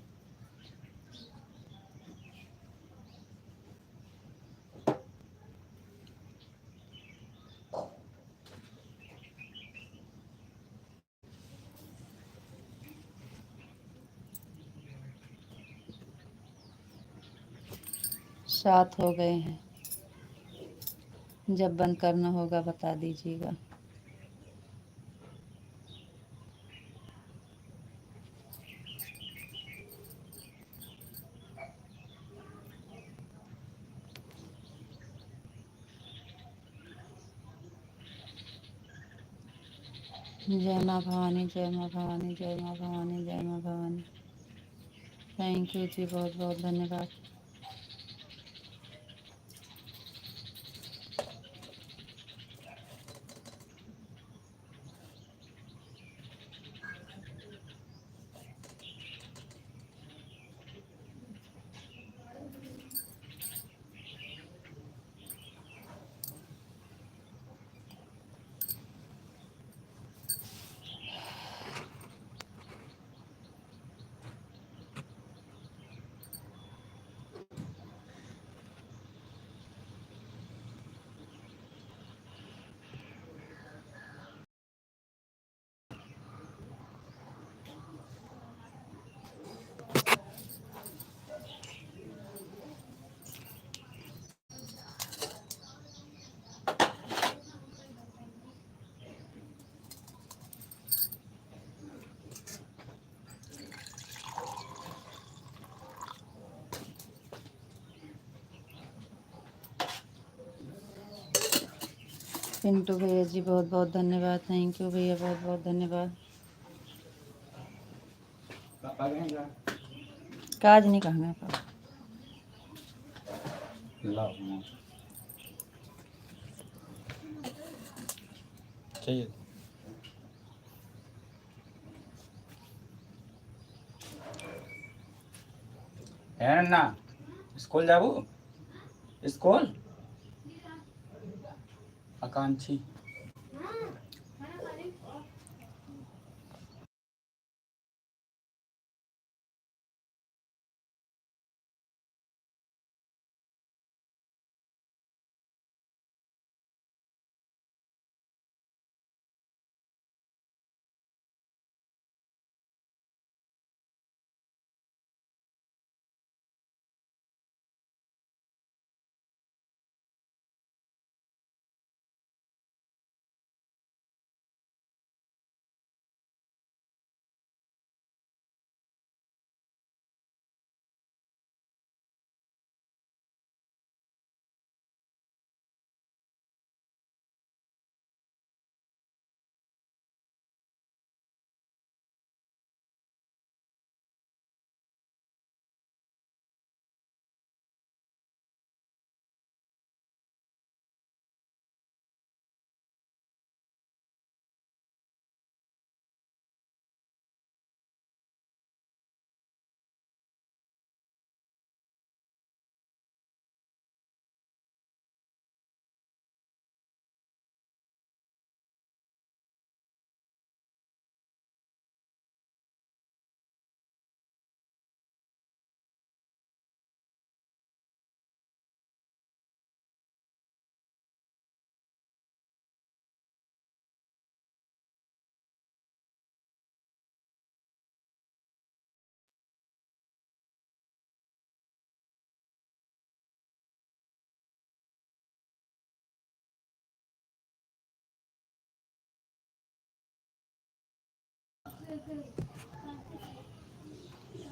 सात हो गए हैं, जब बंद करना होगा बता दीजिएगा। जय माँ भवानी, जय माँ भवानी, जय माँ भवानी, जय माँ भवानी। थैंक यू जी, बहुत बहुत धन्यवाद। पिंटू भैया जी बहुत बहुत धन्यवाद। थैंक यू भैया, बहुत बहुत धन्यवाद। काज नहीं कहना पापा। चाहिए है ना। स्कूल जाबू, स्कूल आकांक्षी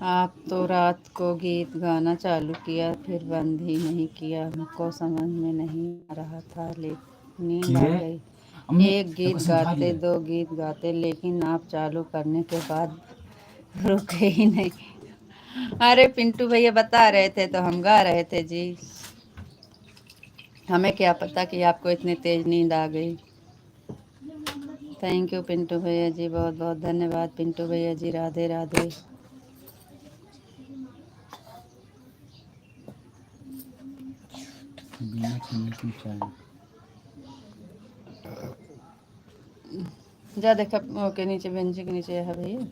आप तो रात को गीत गाना चालू किया फिर बंद ही नहीं किया, हमको समझ में नहीं आ रहा था, लेकिन नींद आ गई। एक गीत गाते, दो गीत गाते, लेकिन आप चालू करने के बाद रुके ही नहीं। अरे पिंटू भैया बता रहे थे तो हम गा रहे थे जी, हमें क्या पता कि आपको इतनी तेज नींद आ गई। थैंक यू पिंटू भैया जी, बहुत बहुत धन्यवाद पिंटू भैया जी। राधे राधे। बिना चीनी की चाय। जा देखा के नीचे, बेंच के नीचे है भैया,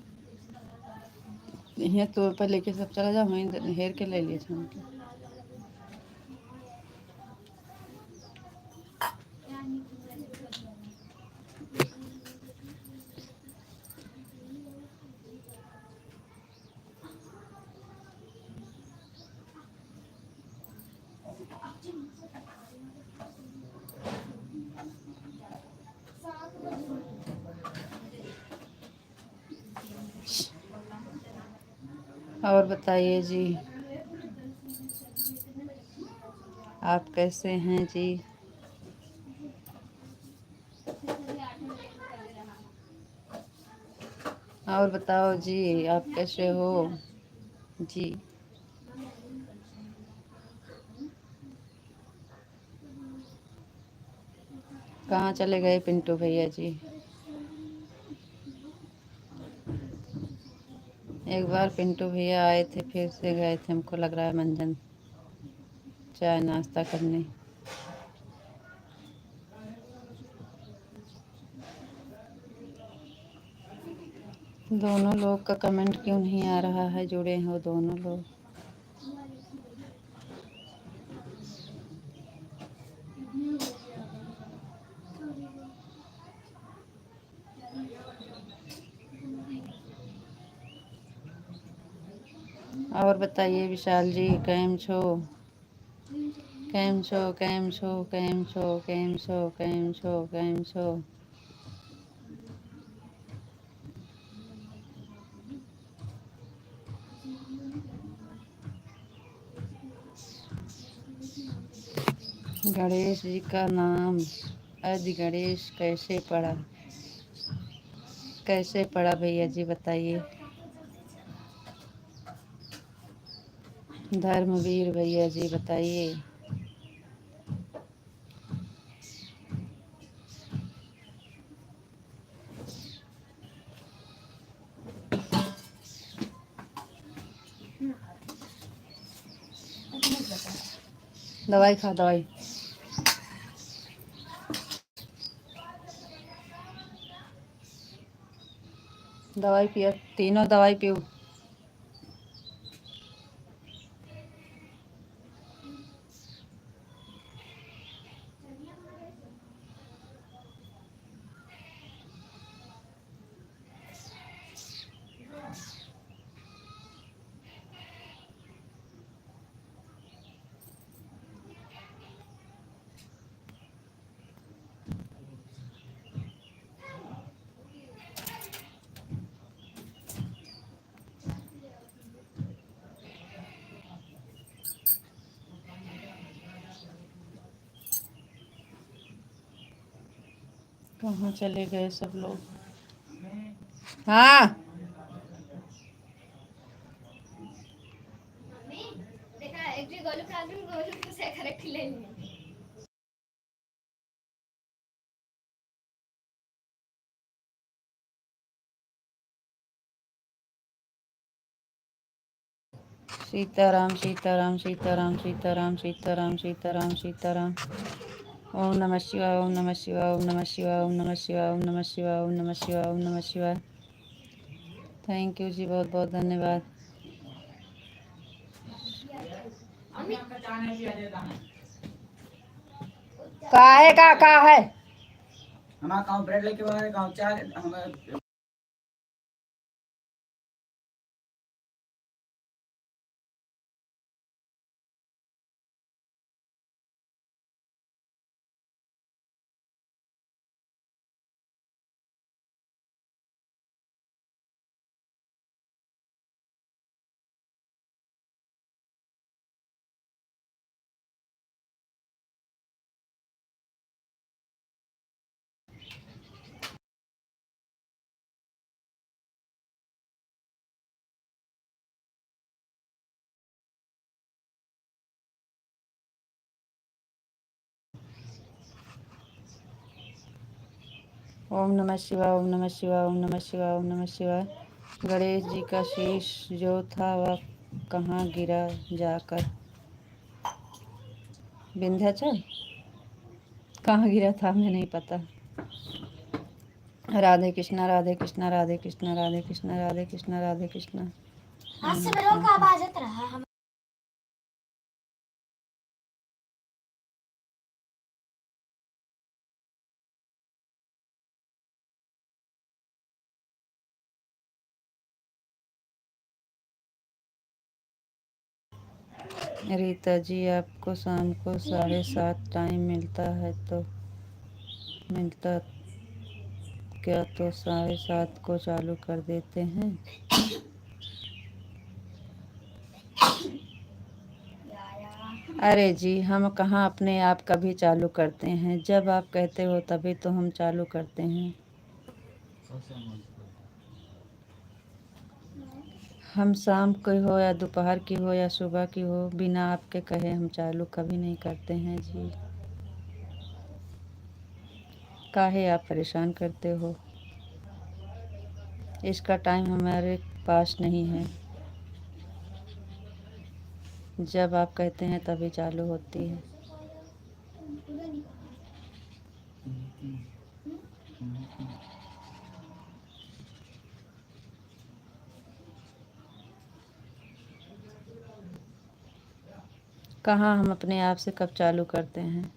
यहाँ तो पर लेके सब चला जाओ, वहीं हेर के ले लिए छान के। और बताइए जी, आप कैसे हैं जी? और बताओ जी, आप कैसे हो जी? कहाँ चले गए पिंटू भैया जी? एक बार पिंटू भैया आए थे, फिर से गए थे, हमको लग रहा है मंजन चाय नाश्ता करने। दोनों लोग का कमेंट क्यों नहीं आ रहा है? जुड़े हो दोनों लोग। और बताइए विशाल जी, कैम छो? कैम छो, कैम छो, कैम छो, कैम छो, कैम छो, कैम छो? गणेश जी का नाम आदि गणेश कैसे पड़ा? कैसे पड़ा भैया जी बताइए। धर्मवीर भैया जी बताइए। दवाई खा, दवाई। दवाई पियो, तीनों दवाई पियो। कहाँ चले गए सब लोग? हाँ, देखा एक गोलू को से करेक्ट ले लिए। सीताराम सीताराम सीताराम सीताराम सीताराम सीताराम सीताराम। ओम नमः शिवाय, ओम नमः शिवाय, ओम नमः शिवाय, ओम नमः शिवाय, ओम नमः शिवाय, ओम नमः शिवाय, ओम नमः शिवाय। थैंक यू जी, बहुत बहुत धन्यवाद। का है? हमारा गाँव ब्रेड लेके वाले गाँव चार हमें ओम नमः शिवाय, ओम नमः शिवाय, ओम नमः शिवाय, ओम नमः शिवाय। गणेश जी का शीश जो था वह कहाँ गिरा जाकर? विंध्याचल? कहाँ गिरा था हमें नहीं पता। राधे कृष्णा, राधे कृष्णा, राधे कृष्णा, राधे कृष्णा, राधे कृष्णा, राधे कृष्णा। आज से मेरे को आवाज रहा हम। रीता जी, आपको शाम को 7:30 टाइम मिलता क्या तो 7:30 को चालू कर देते हैं? अरे जी, हम कहाँ अपने आप कभी चालू करते हैं, जब आप कहते हो तभी तो हम चालू करते हैं। हम शाम की हो या दोपहर की हो या सुबह की हो, बिना आपके कहे हम चालू कभी नहीं करते हैं जी। काहे आप परेशान करते हो? इसका टाइम हमारे पास नहीं है। जब आप कहते हैं तभी चालू होती है। पूरा नहीं करना। कहाँ हम अपने आप से कब चालू करते हैं?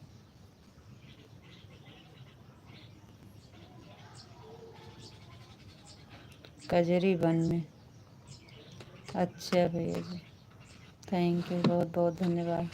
कजरी वन में। अच्छा भैया जी, थैंक यू, बहुत बहुत धन्यवाद।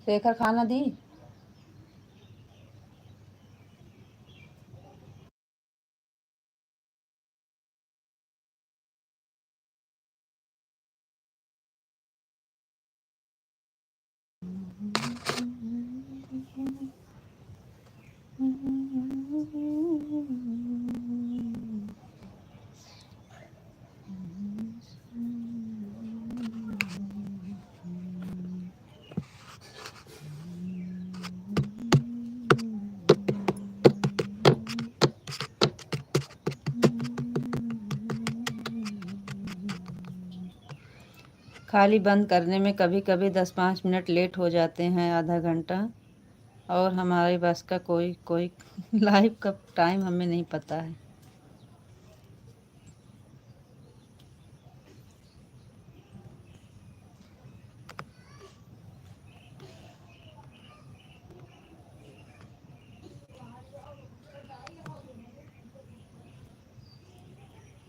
शेखर खाना दी? खाली बंद करने में कभी कभी 10-5 मिनट लेट हो जाते हैं, आधा घंटा। और हमारे बस का कोई कोई लाइव का टाइम हमें नहीं पता है।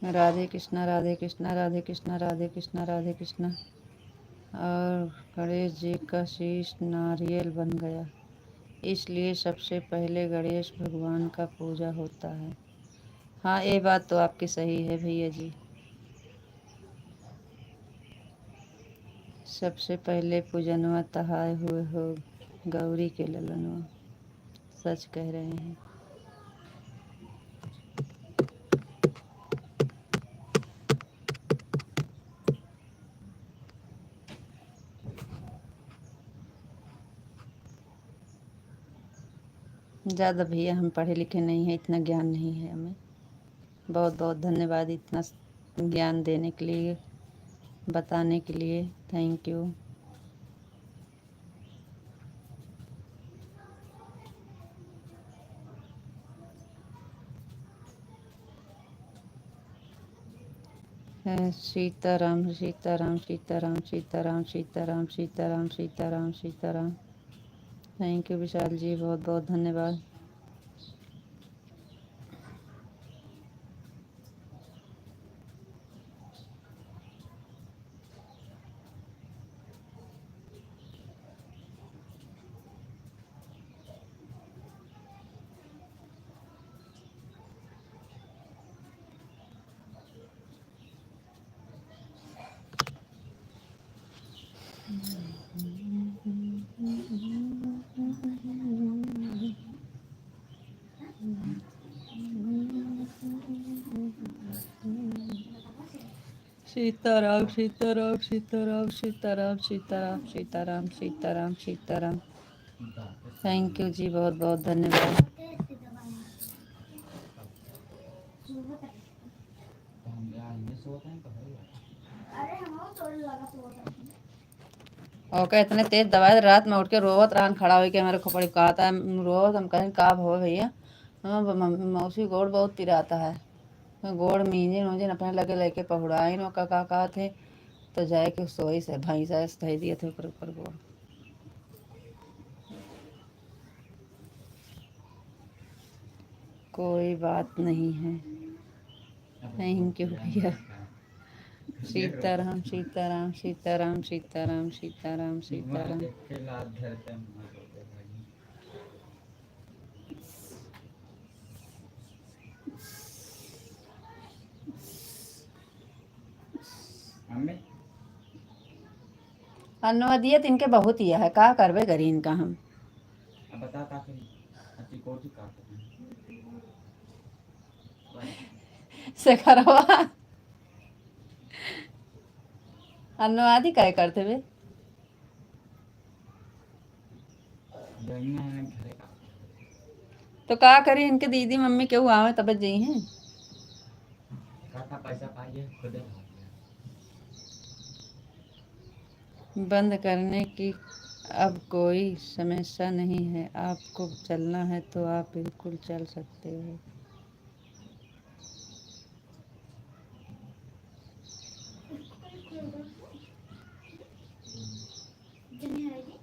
राधे कृष्णा, राधे कृष्णा, राधे कृष्णा, राधे कृष्णा, राधे कृष्णा। और गणेश जी का शीश नारियल बन गया, इसलिए सबसे पहले गणेश भगवान का पूजा होता है। हाँ, ये बात तो आपकी सही है भैया जी। सबसे पहले पूजनवा तहाए हुए हो गौरी के ललनवा। सच कह रहे हैं। ज़्यादा भैया हम पढ़े लिखे नहीं हैं, इतना ज्ञान नहीं है हमें। बहुत बहुत धन्यवाद इतना ज्ञान देने के लिए, बताने के लिए। Thank you. Sitaram Sitaram Sitaram Sitaram Sitaram Sitaram Sitaram Sitaram. Thank you Vishal ji, बहुत बहुत धन्यवाद। सीताराम सीताराम सीताराम सीताराम सीताराम सीताराम सीताराम सीताराम। थैंक यू जी, बहुत बहुत धन्यवाद। ओके, इतने तेज दवाई रात में उठ के रोवत रहन, खड़ा हो के हमारे खोपड़ी कहा था रोवत। हम कहें का हो भैया? मौसी गोड़ बहुत पिराता है, गोड़ मींजे मूंजे अपने लगे लेके पहुड़ाई नो का थे। तो जाए के सोई से भैंसा धै दिए थे ऊपर ऊपर गोड़। कोई बात नहीं है। थैंक यू भैया। सीताराम सीताराम सीताराम सीताराम सीताराम सीताराम। मम्मी अनुवादियत इनके बहुत ही है, का करबे करी इनका हम। अब बता ताकि अच्छी कोठी काट से करवा अनुवादी काय करते बे। घरे का तो का करी इनके दीदी मम्मी क्यों आवे तब जी हैं। काटा पैसा पाइए खुद बंद करने की अब कोई समस्या नहीं है, आपको चलना है तो आप बिल्कुल चल सकते हो। जिन्हें आएगी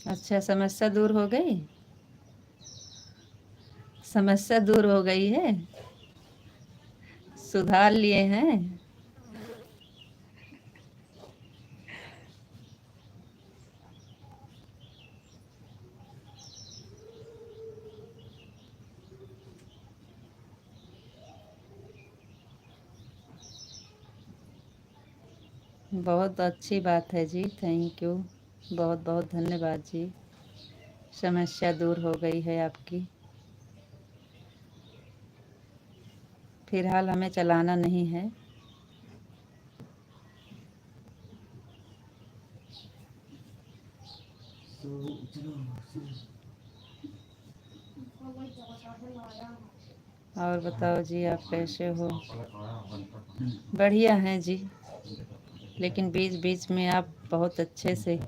अच्छा, समस्या दूर हो गई, समस्या दूर हो गई है, सुधार लिए हैं। बहुत अच्छी बात है जी, थैंक यू, बहुत बहुत धन्यवाद जी। समस्या दूर हो गई है आपकी। फिलहाल हमें चलाना नहीं है। और बताओ जी, आप कैसे हो। बढ़िया हैं जी, लेकिन बीच बीच में आप बहुत अच्छे से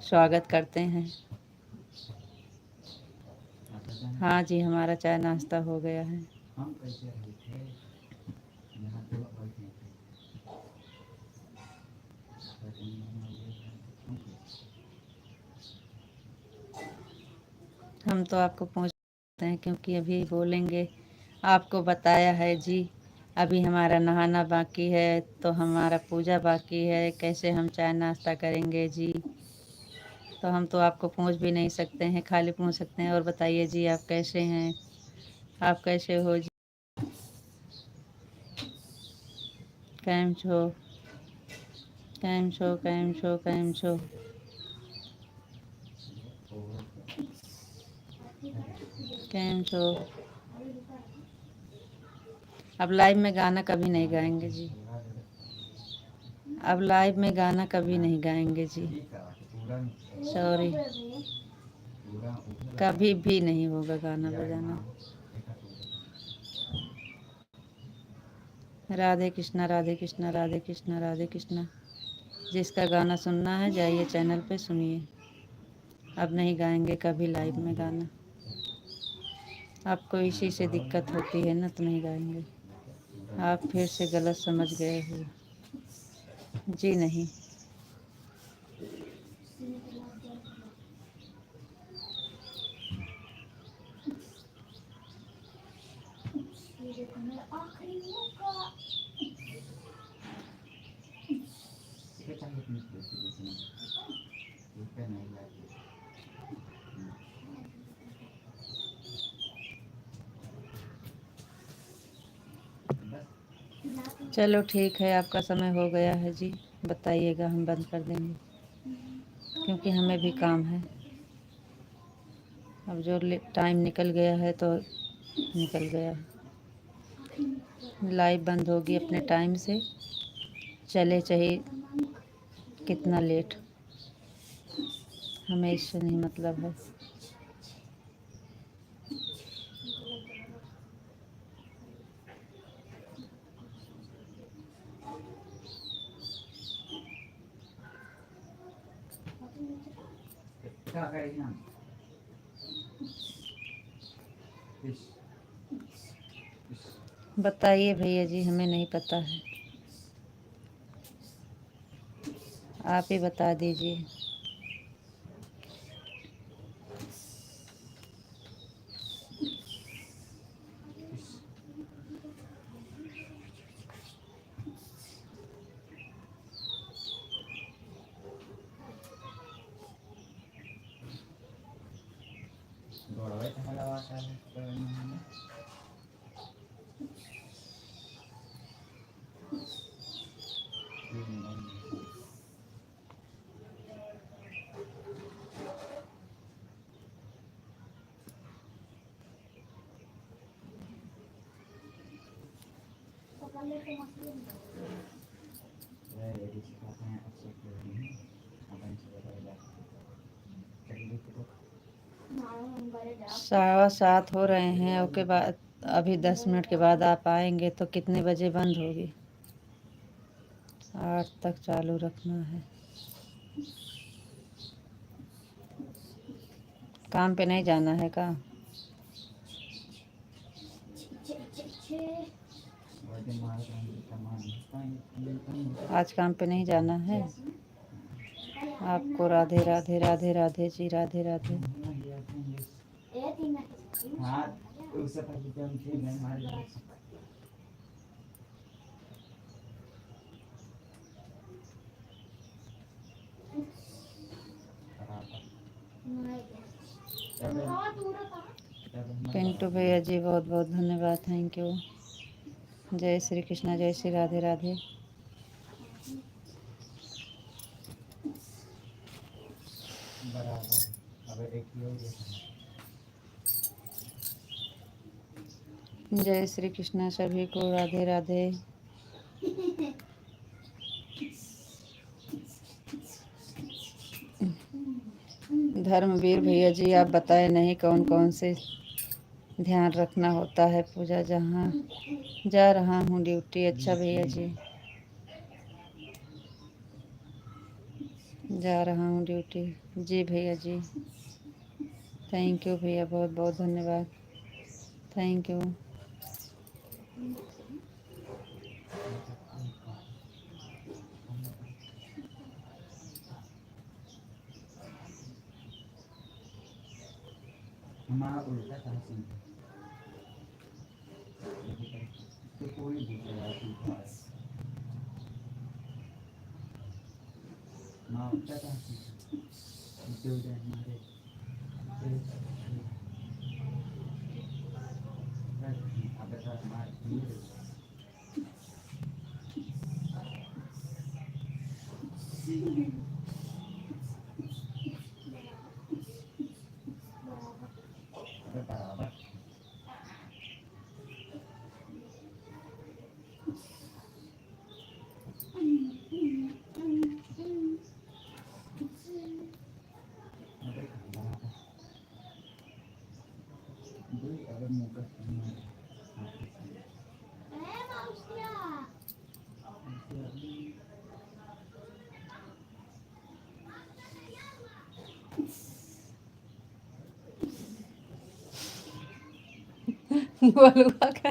स्वागत करते हैं। हाँ जी, हमारा चाय नाश्ता हो गया है। हम कैसे रहे थे यहाँ तो बैठे थे हम तो आपको पूछते हैं क्योंकि अभी बोलेंगे आपको बताया है जी। अभी हमारा नहाना बाकी है, तो हमारा पूजा बाकी है, कैसे हम चाय नाश्ता करेंगे जी। तो हम तो आपको पूछ भी नहीं सकते हैं, खाली पूछ सकते हैं और बताइए जी आप कैसे हैं, आप कैसे हो जी। कैम छो कैम छो कैम छो कैम छो। कैम छो। अब लाइव में गाना कभी नहीं गाएंगे जी, अब लाइव में गाना कभी नहीं गाएंगे जी, सॉरी, कभी भी नहीं होगा गाना बजाना। राधे कृष्णा राधे कृष्णा राधे कृष्णा राधे कृष्णा। जिसका गाना सुनना है जाइए चैनल पे सुनिए। अब नहीं गाएंगे कभी लाइव में गाना, आपको इसी से दिक्कत होती है ना, तो नहीं गाएंगे। आप फिर से गलत समझ गए हो जी, नहीं। ये देखो मेरा आखिरी मौका। चलो ठीक है, आपका समय हो गया है जी, बताइएगा, हम बंद कर देंगे क्योंकि हमें भी काम है। अब जो टाइम निकल गया है तो निकल गया। लाइव बंद होगी अपने टाइम से, चले चाहे कितना लेट, हमें इससे नहीं मतलब है। क्या करेंगे हम बताइए भैया जी, हमें नहीं पता है, आप ही बता दीजिए। दौड़ावे तो हला आता है तो पकड़ लेते मछली रेडी सिखाते हैं अच्छे से अपन से बता चलिए तो बड़े डाक 7:15 हो रहे हैं। ओके बाद अभी 10 मिनट के बाद आप आएंगे तो कितने बजे बंद होगी? 8 तक चालू रखना है। काम पे नहीं जाना है का? वजन मार सामान आज काम पे नहीं जाना है। आपको राधे राधे राधे राधे जी, राधे राधे। हाँ उससे पहले तो हम थे मैं हमारे पिंटू भैया जी बहुत बहुत धन्यवाद, थैंक यू। जय श्री कृष्णा, जय श्री राधे राधे। बराबर अब एक ही हो गया जय श्री कृष्णा सभी को, राधे राधे। धर्मवीर भैया जी आप बताएं नहीं कौन कौन से ध्यान रखना होता है पूजा? जहाँ जा रहा हूँ ड्यूटी। अच्छा भैया जी, जा रहा हूँ ड्यूटी। जी भैया जी, थैंक यू भैया, बहुत बहुत धन्यवाद, थैंक यू। हमारा उल्टा था सीधा तो कोई दूसरा सीधा है ना उल्टा था सीधा जो हमारे अब तो हमारे बराबर अगर मुकर बोलुआ का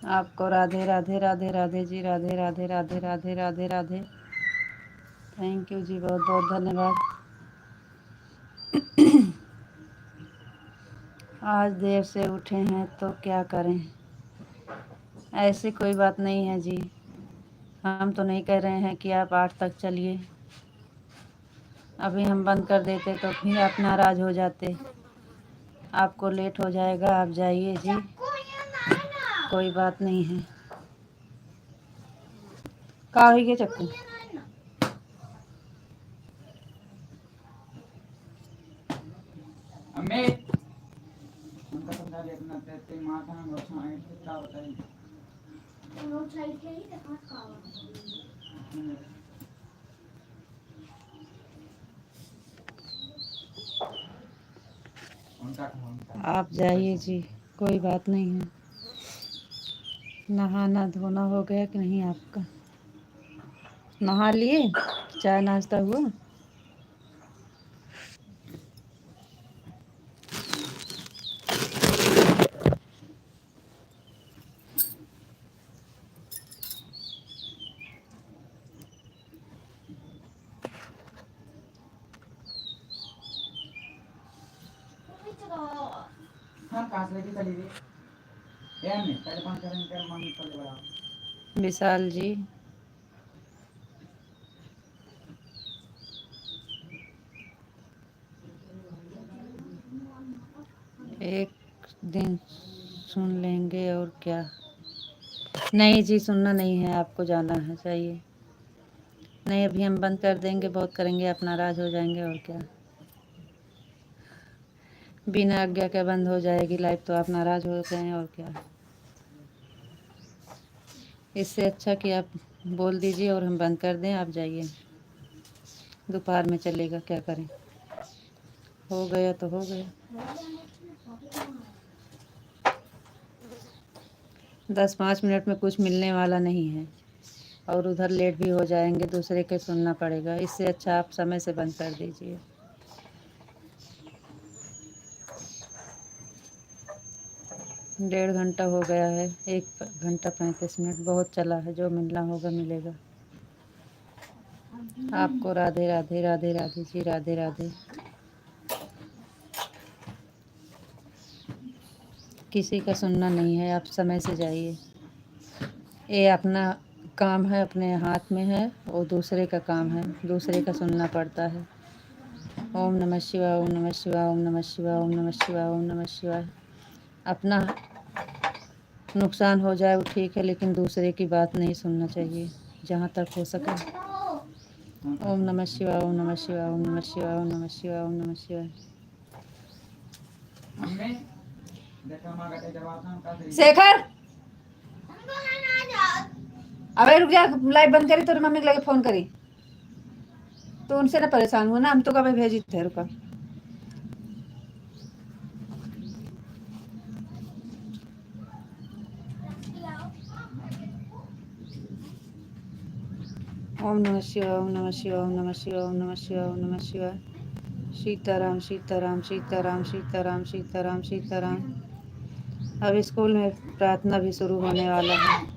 आपको राधे राधे राधे राधे जी, राधे राधे राधे राधे राधे राधे। थैंक यू जी, बहुत बहुत धन्यवाद। आज देर से उठे हैं तो क्या करें, ऐसी कोई बात नहीं है जी। हम तो नहीं कह रहे हैं कि आप 8 तक चलिए, अभी हम बंद कर देते तो फिर आप नाराज़ हो जाते। आपको लेट हो जाएगा, आप जाइए जी, कोई बात नहीं है। का हुई के चक्कू अम्मे उनका समझा ले अपना ते माथा में बसा है क्या बताइए रोड साइड के ही देखा खावा उनका आप जाइए जी, कोई बात नहीं है। नहाना धोना हो गया कि नहीं आपका? नहा लिए, चाय नाश्ता हुआ? हाँ कास लेके चली गई यार नहीं पहले 5 करेंगे क्या मांग कर बड़ा विशाल जी, एक दिन सुन लेंगे और क्या। नहीं जी, सुनना नहीं है, आपको जाना है, चाहिए नहीं। अभी हम बंद कर देंगे, बहुत करेंगे, आप नाराज़ हो जाएंगे और क्या। बिना आज्ञा के बंद हो जाएगी लाइव तो आप नाराज़ हो गए और क्या। इससे अच्छा कि आप बोल दीजिए और हम बंद कर दें, आप जाइए। दोपहर में चलेगा, क्या करें, हो गया तो हो गया। 10-5 मिनट में कुछ मिलने वाला नहीं है और उधर लेट भी हो जाएंगे, दूसरे के सुनना पड़ेगा। इससे अच्छा आप समय से बंद कर दीजिए। डेढ़ घंटा हो गया है, 1 घंटा 35 मिनट बहुत चला है, जो मिलना होगा मिलेगा। आपको राधे राधे राधे राधे जी, राधे राधे। किसी का सुनना नहीं है, आप समय से जाइए। ये अपना काम है, अपने हाथ में है, वो दूसरे का काम है, दूसरे का सुनना पड़ता है। ओम नमः शिवाय, ओम नमः शिवाय, ओम नमः शिवाय, ओम नमः शिवाय, ओम नमः शिवाय। अपना नुकसान हो जाए वो ठीक है, लेकिन दूसरे की बात नहीं सुनना चाहिए जहाँ तक हो सके। ओम नमः शिवाय, ओम नमः शिवाय, ओम नमः शिवाय, ओम नमः शिवाय, ओम नमः शिवाय। अम्मे देखा मां का जवाब ना का शेखर, अबे रुक जा, लाइव बंद करी, तेरी मम्मी के लगे फोन करी तो उनसे ना परेशान हुआ ना, हम तो कभी भेजी थे। रुका, ओम नमः शिवाय, ओम नमः शिवाय, ओम नमः शिवाय, ओम नमः शिवाय, ओम नमः शिवाय। सीताराम सीताराम सीताराम सीताराम सीताराम सीताराम। अब स्कूल में प्रार्थना भी शुरू होने वाला है।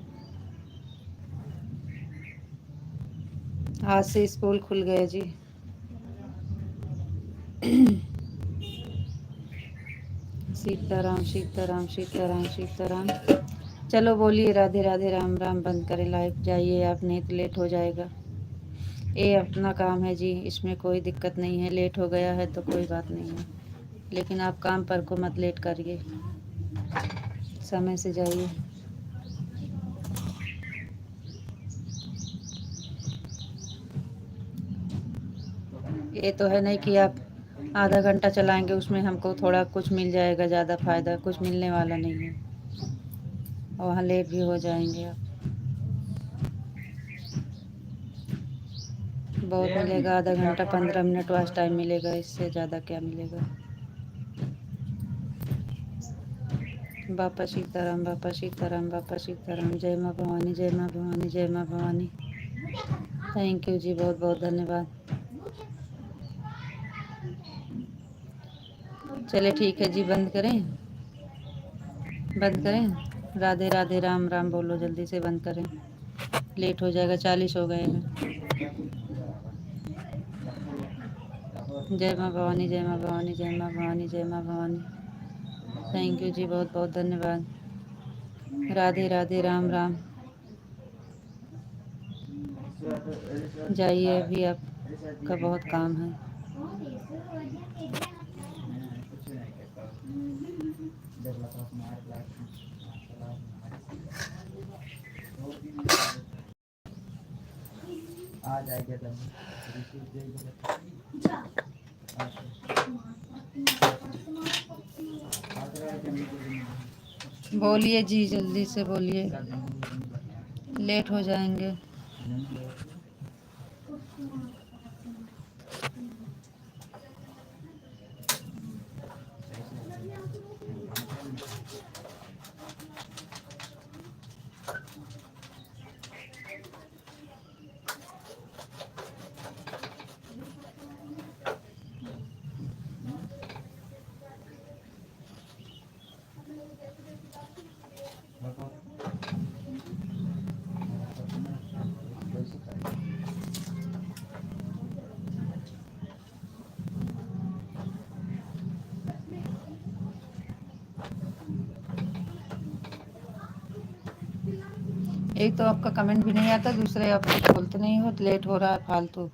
आज से स्कूल खुल गए जी। सीताराम सीताराम सीताराम सीताराम। चलो बोलिए राधे राधे, राम राम। बंद करें लाइव, जाइए आप, नहीं तो लेट हो जाएगा। ये अपना काम है जी, इसमें कोई दिक्कत नहीं है। लेट हो गया है तो कोई बात नहीं है, लेकिन आप काम पर को मत लेट करिए, समय से जाइए। ये तो है नहीं कि आप आधा घंटा चलाएंगे, उसमें हमको थोड़ा कुछ मिल जाएगा, ज़्यादा फ़ायदा कुछ मिलने वाला नहीं है, और वहाँ लेट भी हो जाएंगे आप। बहुत मिलेगा, आधा घंटा 15 मिनट वास्ट टाइम मिलेगा, इससे ज़्यादा क्या मिलेगा। बापा सीताराम, बापा सीताराम, बापा सीताराम। जय माँ भवानी, जय माँ भवानी, जय माँ भवानी। थैंक यू जी, बहुत बहुत धन्यवाद। चले ठीक है जी, बंद करें, बंद करें। राधे राधे राम राम बोलो, जल्दी से बंद करें, लेट हो जाएगा, 40 हो गए हैं। जय माँ भवानी, जय माँ भवानी, जय माँ भवानी, जय माँ भवानी। थैंक यू जी, बहुत बहुत धन्यवाद। राधे राधे राम राम। जाइए, अभी आपका बहुत काम है। आ जाएगा तब बोलिए जी, जल्दी से बोलिए, लेट हो जाएंगे। एक तो आपका कमेंट भी नहीं आता, दूसरे आप कुछ बोलते नहीं हो, लेट हो रहा है फालतू।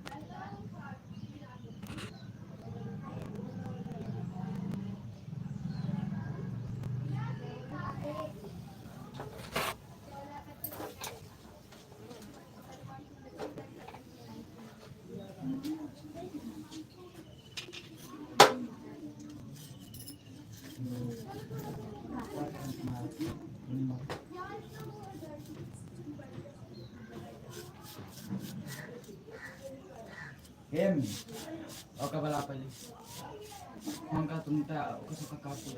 Em, oka bala pali. Mangka tumta कसं का काटतो.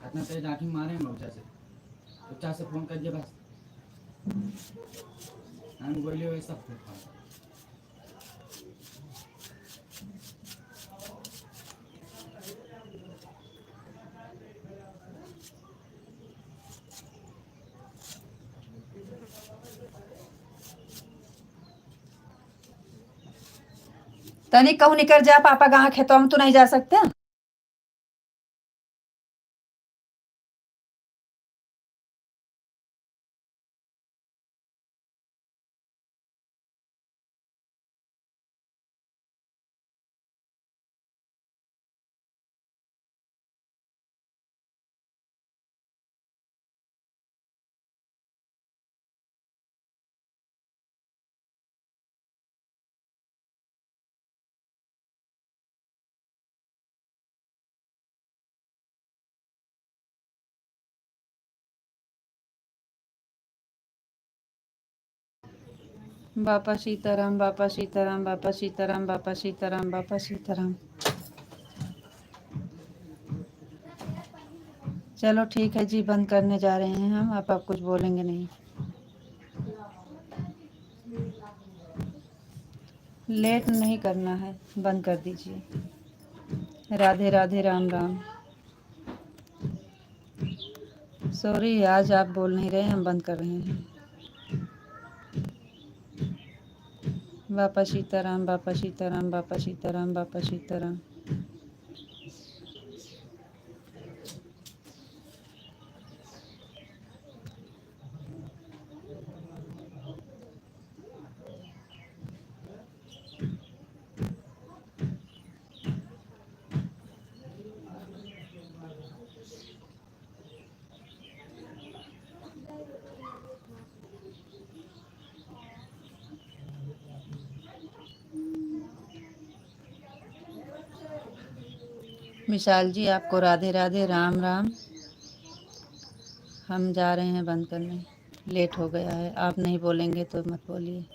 आता ते जाठी मारे मोचा से. तो से फोन कर दिया बस. हम बोले वैसा फोन. तनिक कहूँ निकल जा, पापा गाँव खेतों में तो नहीं जा सकते। बापा सीताराम, बापा सीताराम, बापा सीताराम, बापा सीताराम, बापा सीताराम। चलो ठीक है जी, बंद करने जा रहे हैं हम, आप कुछ बोलेंगे नहीं। लेट नहीं करना है, बंद कर दीजिए। राधे राधे राम राम। सॉरी, आज आप बोल नहीं रहे, हम बंद कर रहे हैं। बापा सीताराम, बापा सीताराम, बापा सीताराम, बापा सीताराम। विशाल जी, आपको राधे राधे राम राम। हम जा रहे हैं बंद करने, लेट हो गया है। आप नहीं बोलेंगे तो मत बोलिए,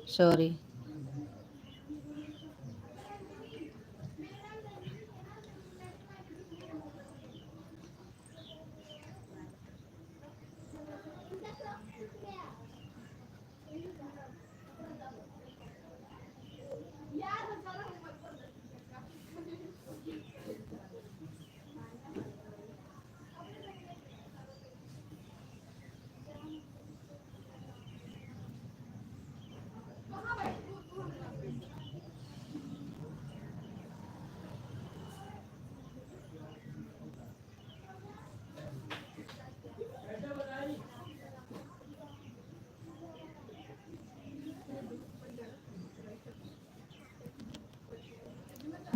सॉरी।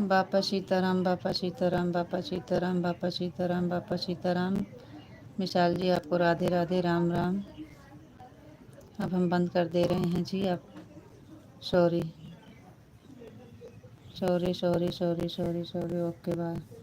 बापा सीताराम, बापा सीताराम, बापा सीताराम, बापा सीताराम, बापा सीताराम। विशाल जी आपको राधे राधे, राम राम। अब हम बंद कर दे रहे हैं जी। आप sorry sorry sorry sorry sorry sorry, okay bye.